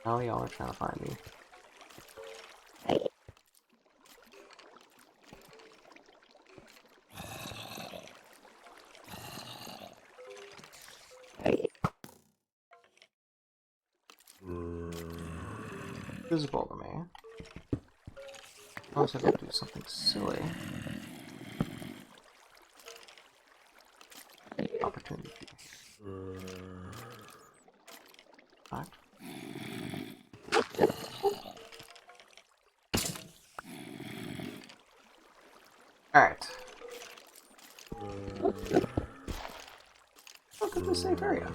Now y'all are trying to find me. Visible to me. Unless I have to do something silly. Opportunity. Right. Alright. Look at the safe area.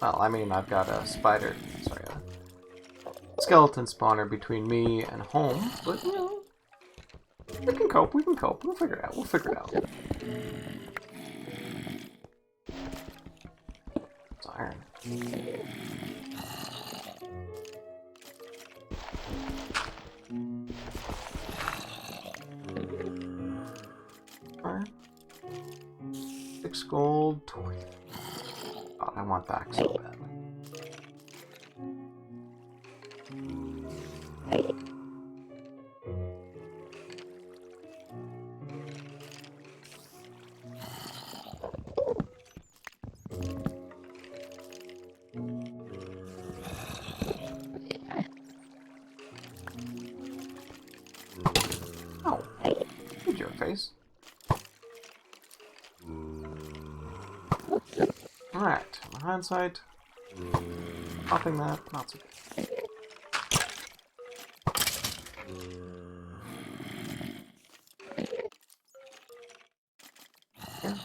Well, I mean, I've got a spider, sorry, a skeleton spawner between me and home, but, you know, we can cope, we'll figure it out, It's iron. Alright. 6 gold, 20. God, I want back so badly. Oh, good your face. Alright, in hindsight, popping that, not so good. Yeah.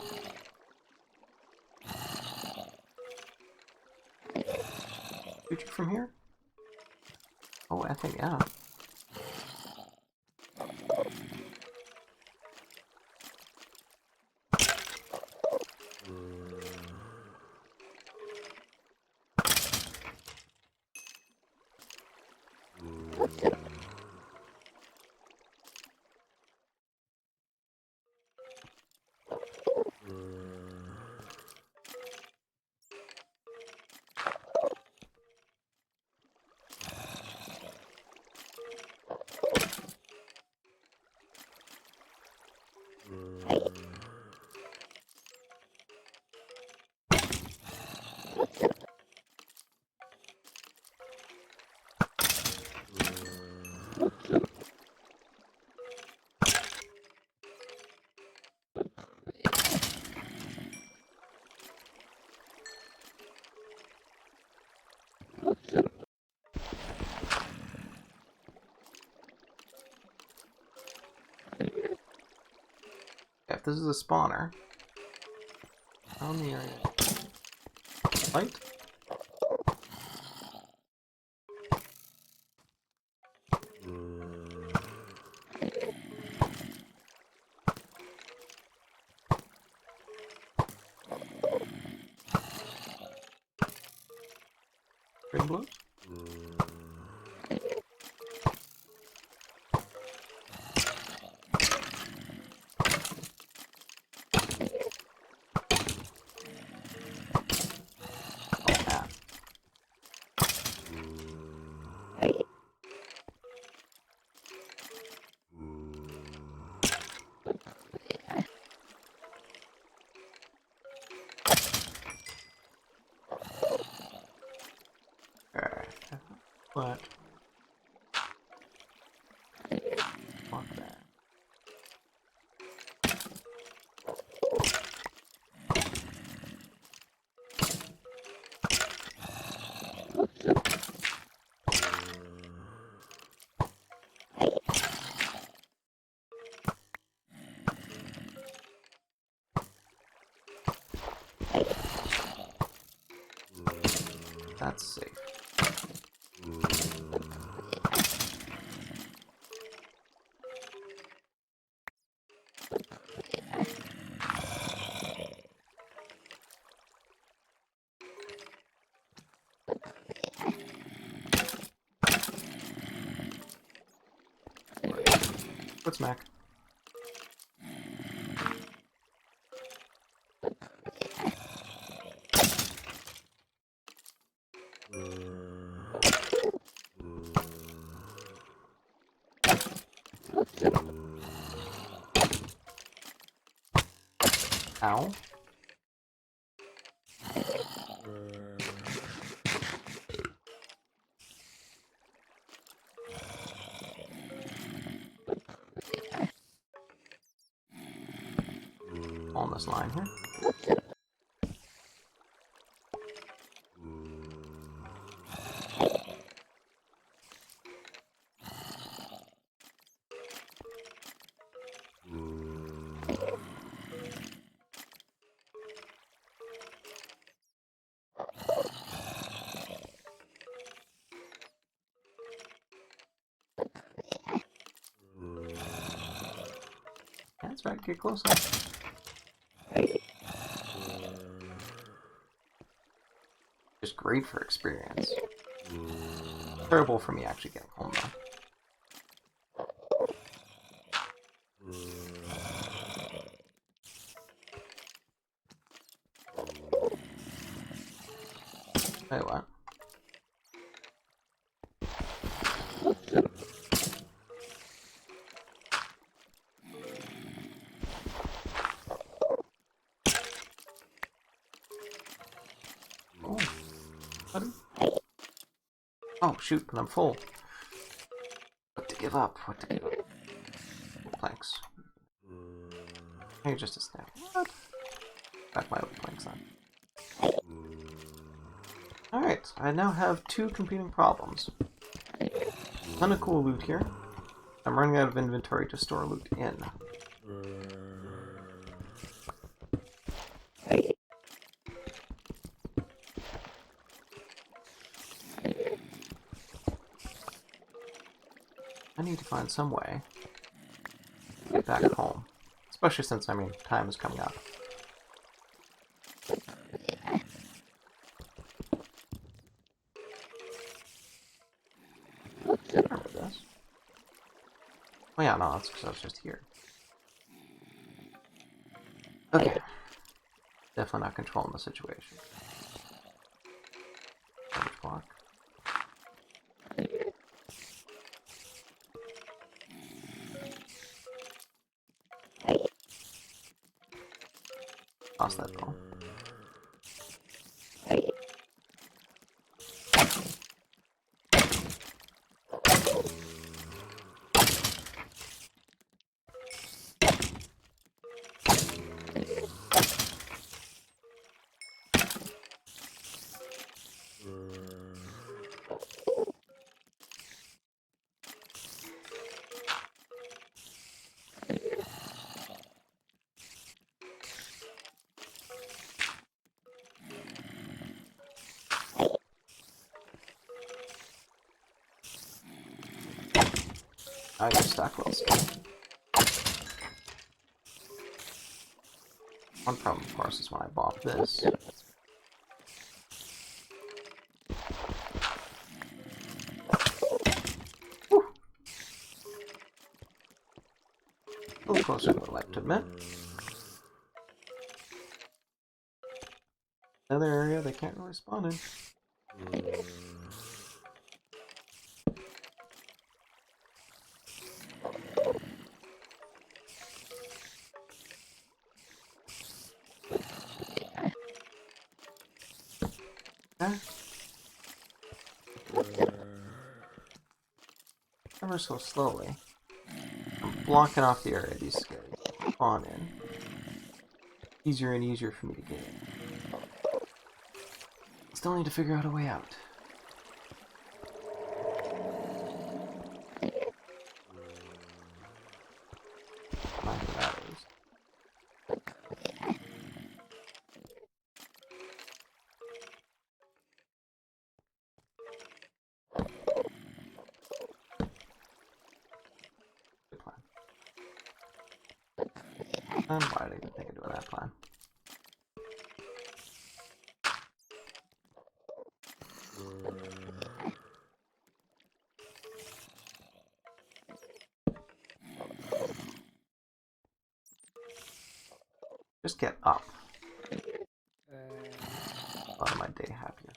Future from here? Oh, I think, yeah. If this is a spawner, on the area. Light? Green blows? What? Fuck that. That's safe. What's Mac? Ow. On this line here. That's right, get closer. Just great for experience. Terrible for me actually getting home though. Tell you what. Oh, buddy. Oh shoot, but I'm full. What to give up? What to give up? Planks. Hey, just a snap. What? Back my old planks on. Alright, I now have two competing problems. Ton of cool loot here. I'm running out of inventory to store loot in. I need to find some way to get back home. Especially since, I mean, time is coming up. Remember this. Oh yeah, no, that's because I was just here. Okay. Definitely not controlling the situation. Garbage block. Toss that ball. I got stack wells. One problem, of course, is when I bought this. Whew. A little closer than I'd like to admit. Another area they can't really spawn in. Okay. ever so slowly. I'm blocking off the area these guys spawn in. Easier and easier for me to get in. Still need to figure out a way out. Find the ladders. Good plan. And why did I even think of doing that plan? Just get up. A lot of my day happier.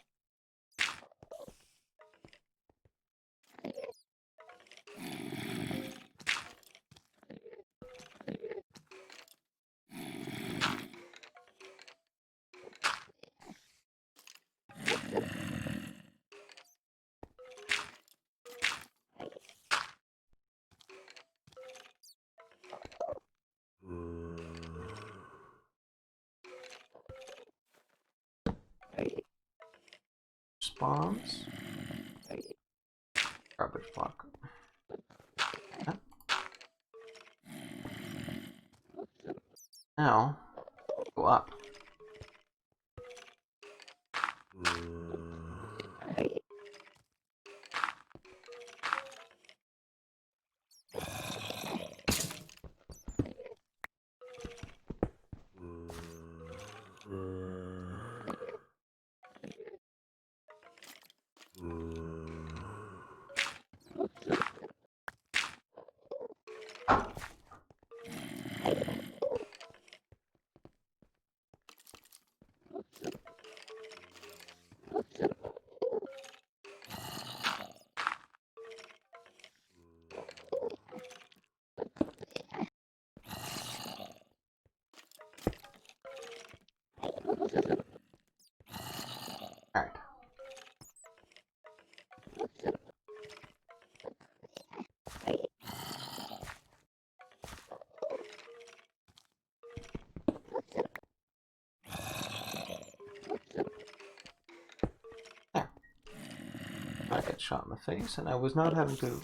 Spawns. Garbage block. Huh? Now, go up. Alright. There. I get shot in the face, and I was not having to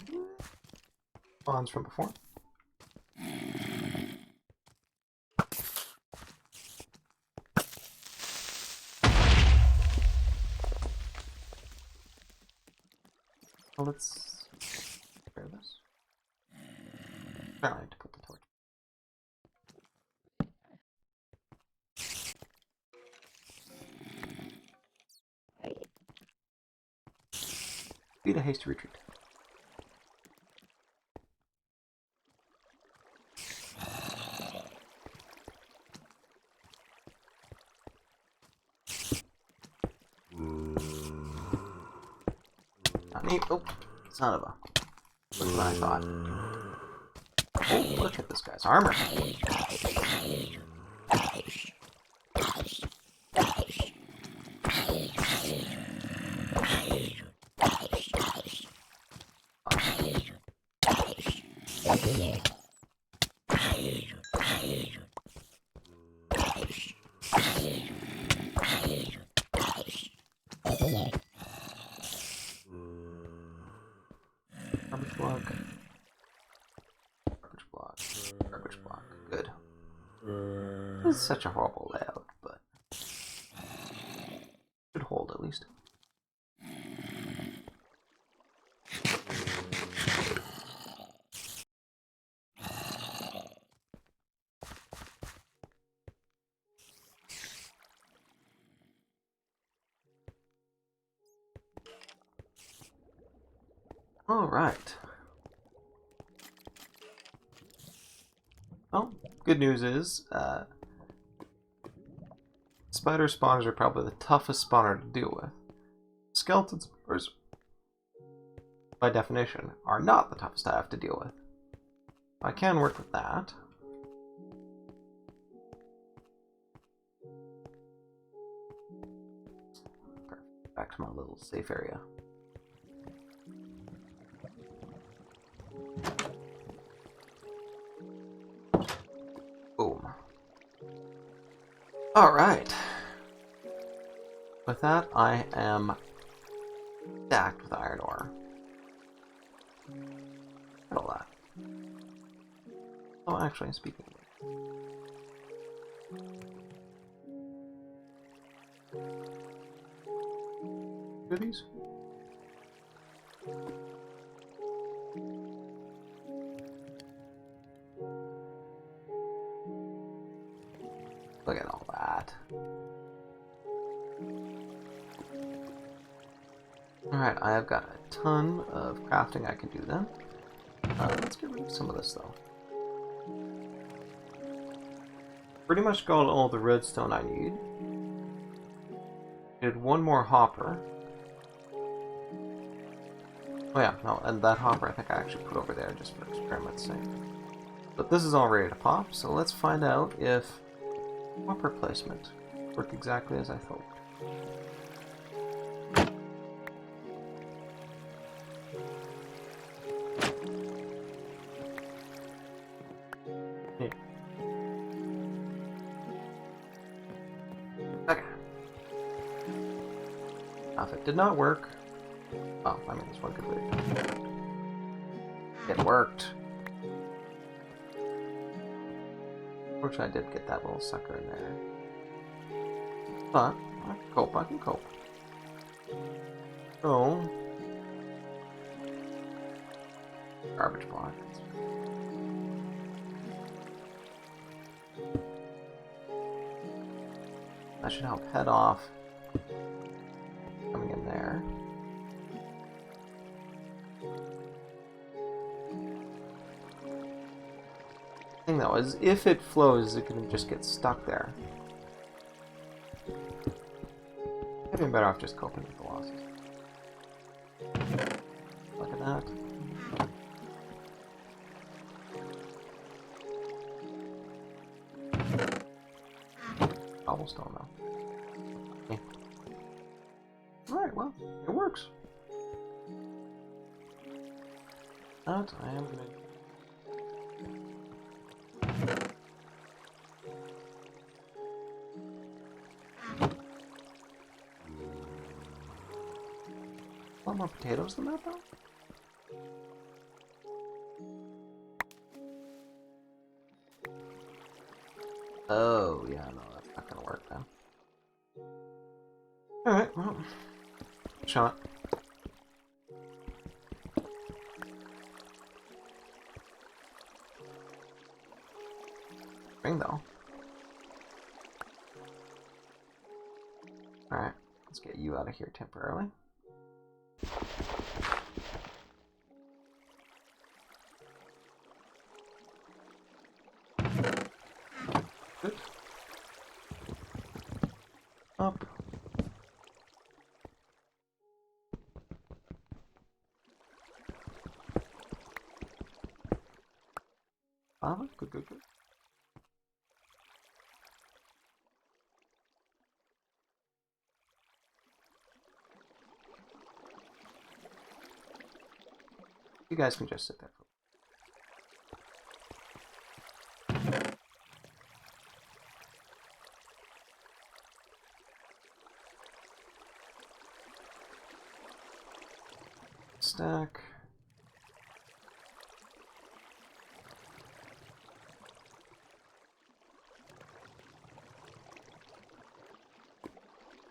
spawns from before. Well, let's repair this. I need to put the torch. Beat a hasty retreat. Not me. Oh, son of a. Look what I thought. Oh, look at this guy's armor. Garbage block. Garbage block. Garbage block. Good. This is such a horrible layout, but should hold at least. All right. Well, good news is, spider spawners are probably the toughest spawner to deal with. Skeleton spawners, by definition, are not the toughest I have to deal with. I can work with that. Perfect. Back to my little safe area. Alright. With that, I am stacked with iron ore. Look at all that. Oh, actually, speaking of these? Look at all that. Alright, I have got a ton of crafting I can do then. Let's get rid of some of this though. Pretty much got all the redstone I need. Did one more hopper. Oh yeah, no, and that hopper I think I actually put over there just for experiment's sake. But this is all ready to pop, so let's find out if hopper placement worked exactly as I thought. Okay. Now if it did not work, oh, I mean, there's one good way to do it. It worked. Unfortunately, I did get that little sucker in there. But, I can cope, I can cope. So, garbage block. That should help head off coming in there. The thing though is, if it flows, it can just get stuck there. I'd be better off just coping with the losses. Look at that. Cobblestone though. Okay. Alright, well, it works. That I am gonna. A lot more potatoes than that though? Oh, yeah, no, that's not gonna work then. Alright, well, shot. Ring though. Alright, let's get you out of here temporarily. Good. Up. Good, good, good. You guys can just sit there. Stack.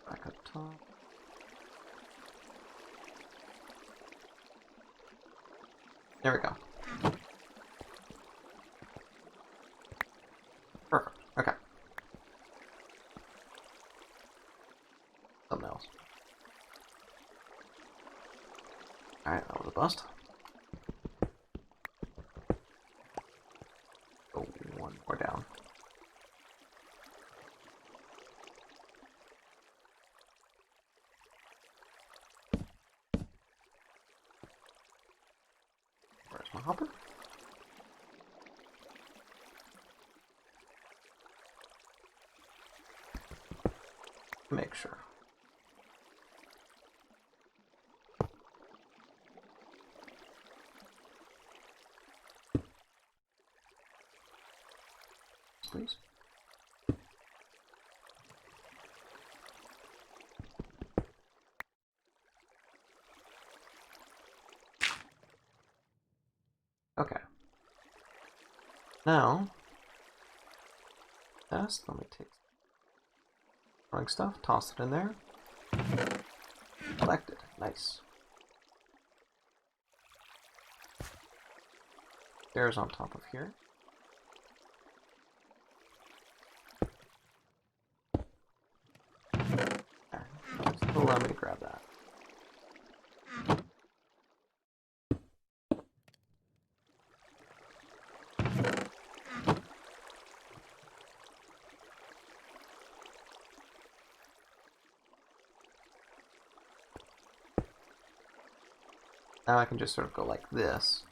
Back up top. There we go. Perfect. Okay. Something else. Alright, that was a bust. Oh, one more down. Where's my hopper? Make sure. Please. Now, let me take throwing stuff, toss it in there. Collect it. Nice. Stairs on top of here. There. Still allow me to grab that. Now I can just sort of go like this.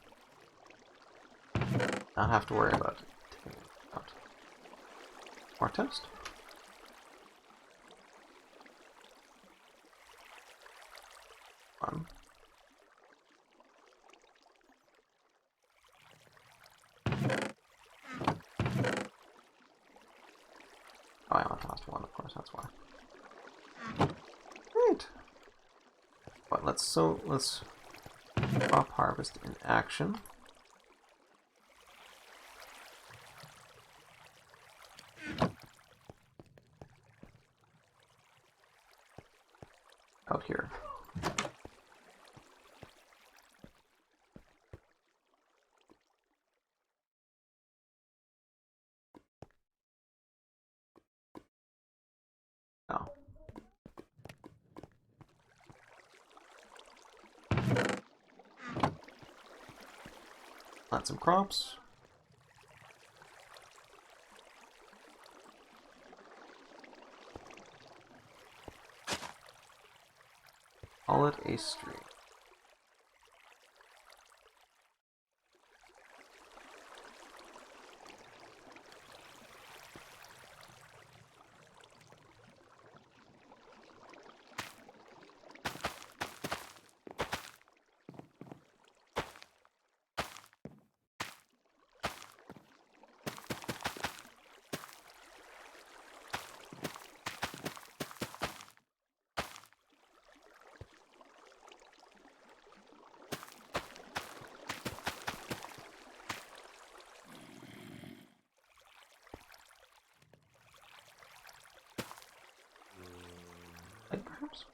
Not have to worry about taking it out. More toast. Fun. Oh, I only tossed one, of course, that's why. Great. But let's crop harvest in action. Out here. Oh. Plant some crops. Call it a stream. Like perhaps?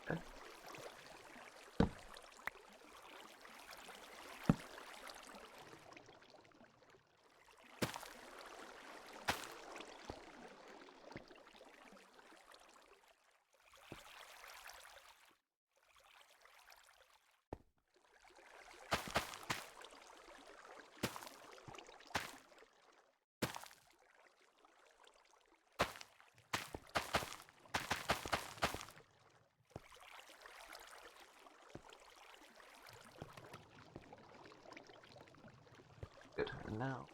Okay. Good. And now.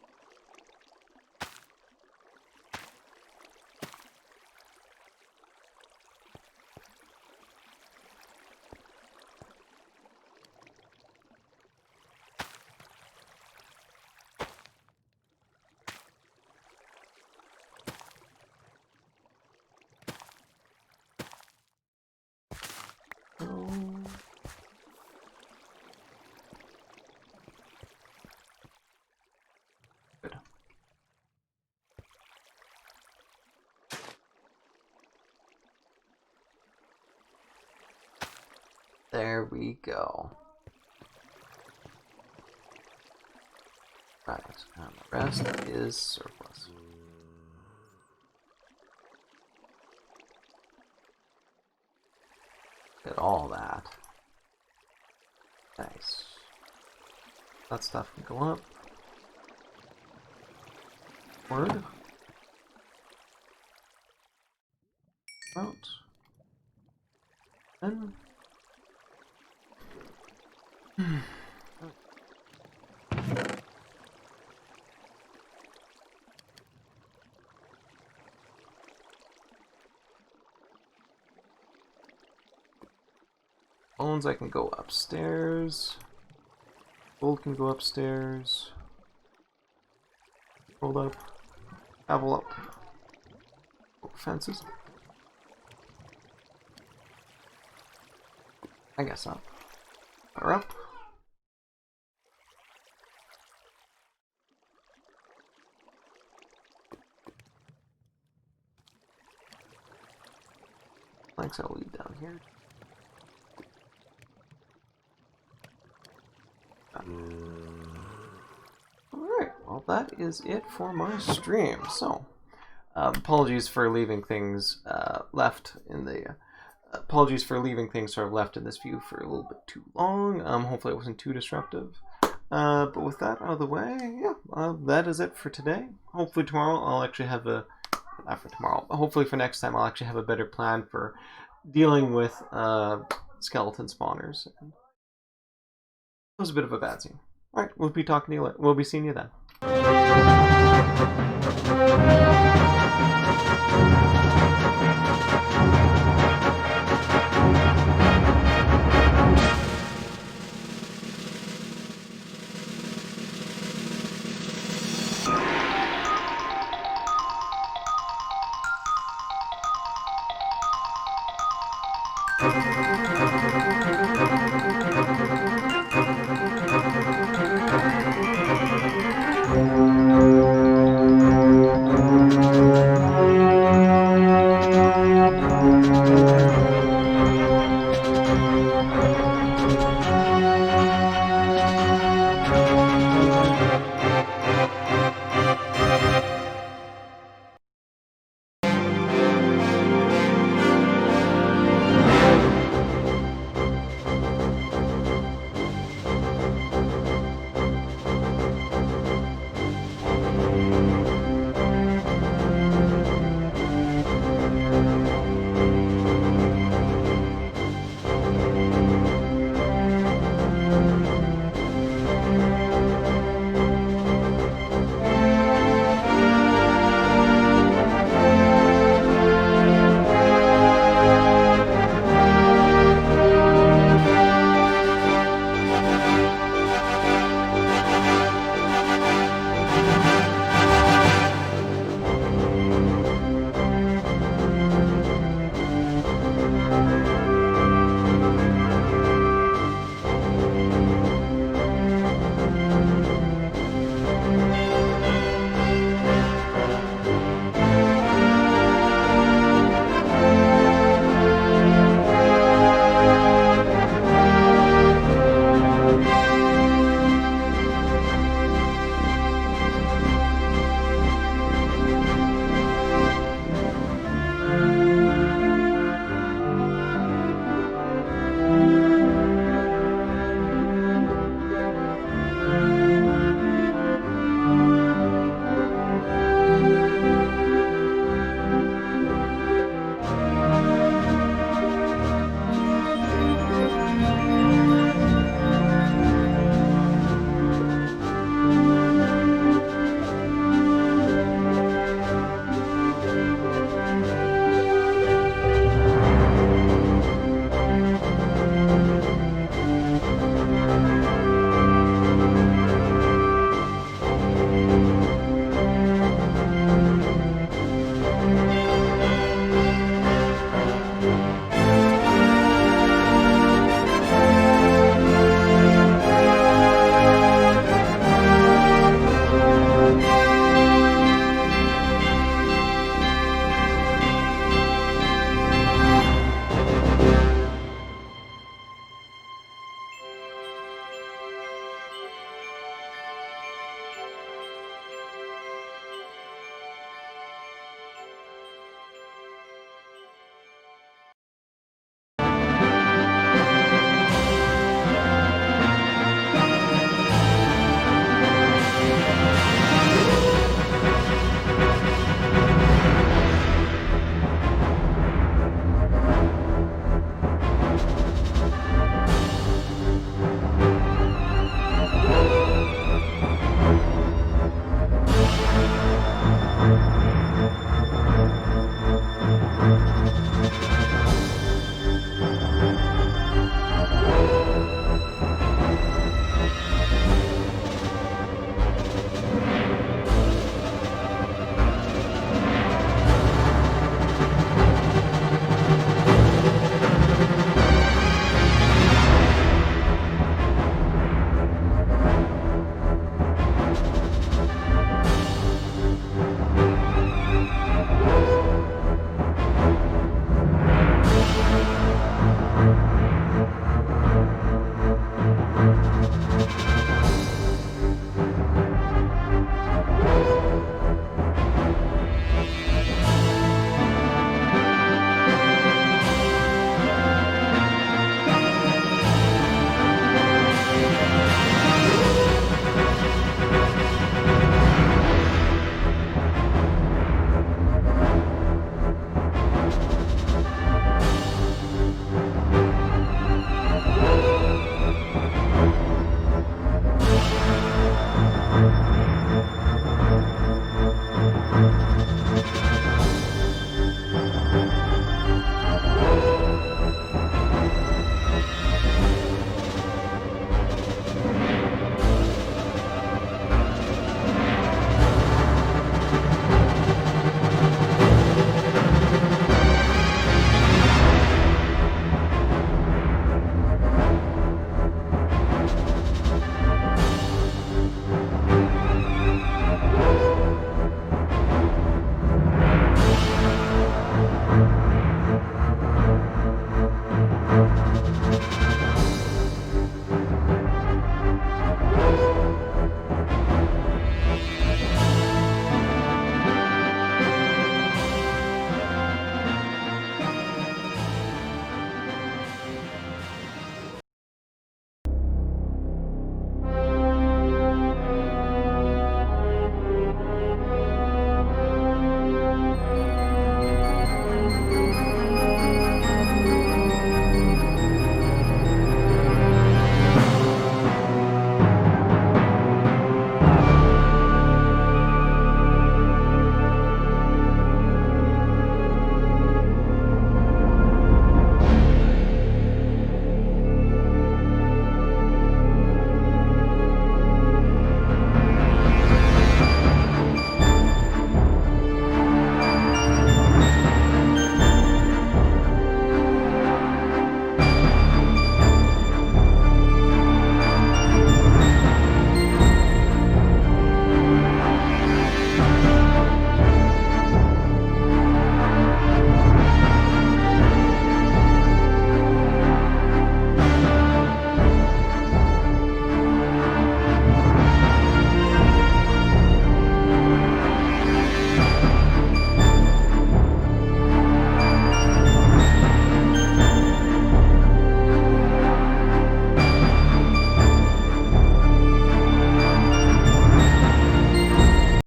Good. There we go. Right, and the rest is surplus. Get all that. Nice. That stuff can go up. Word. Out. And bones, I can go upstairs. Gold can go upstairs. Hold up. Travel up. Fences. I guess so. Power up. Planks I'll leave down here. Alright, well that is it for my stream. So, apologies for leaving things left in the... apologies for leaving things sort of left in this view for a little bit too long. Hopefully it wasn't too disruptive. But with that out of the way, yeah, that is it for today. Hopefully tomorrow I'll actually have a... not for tomorrow. Hopefully for next time I'll actually have a better plan for dealing with skeleton spawners. It was a bit of a bad scene. Alright, we'll be talking to you later. We'll be seeing you then.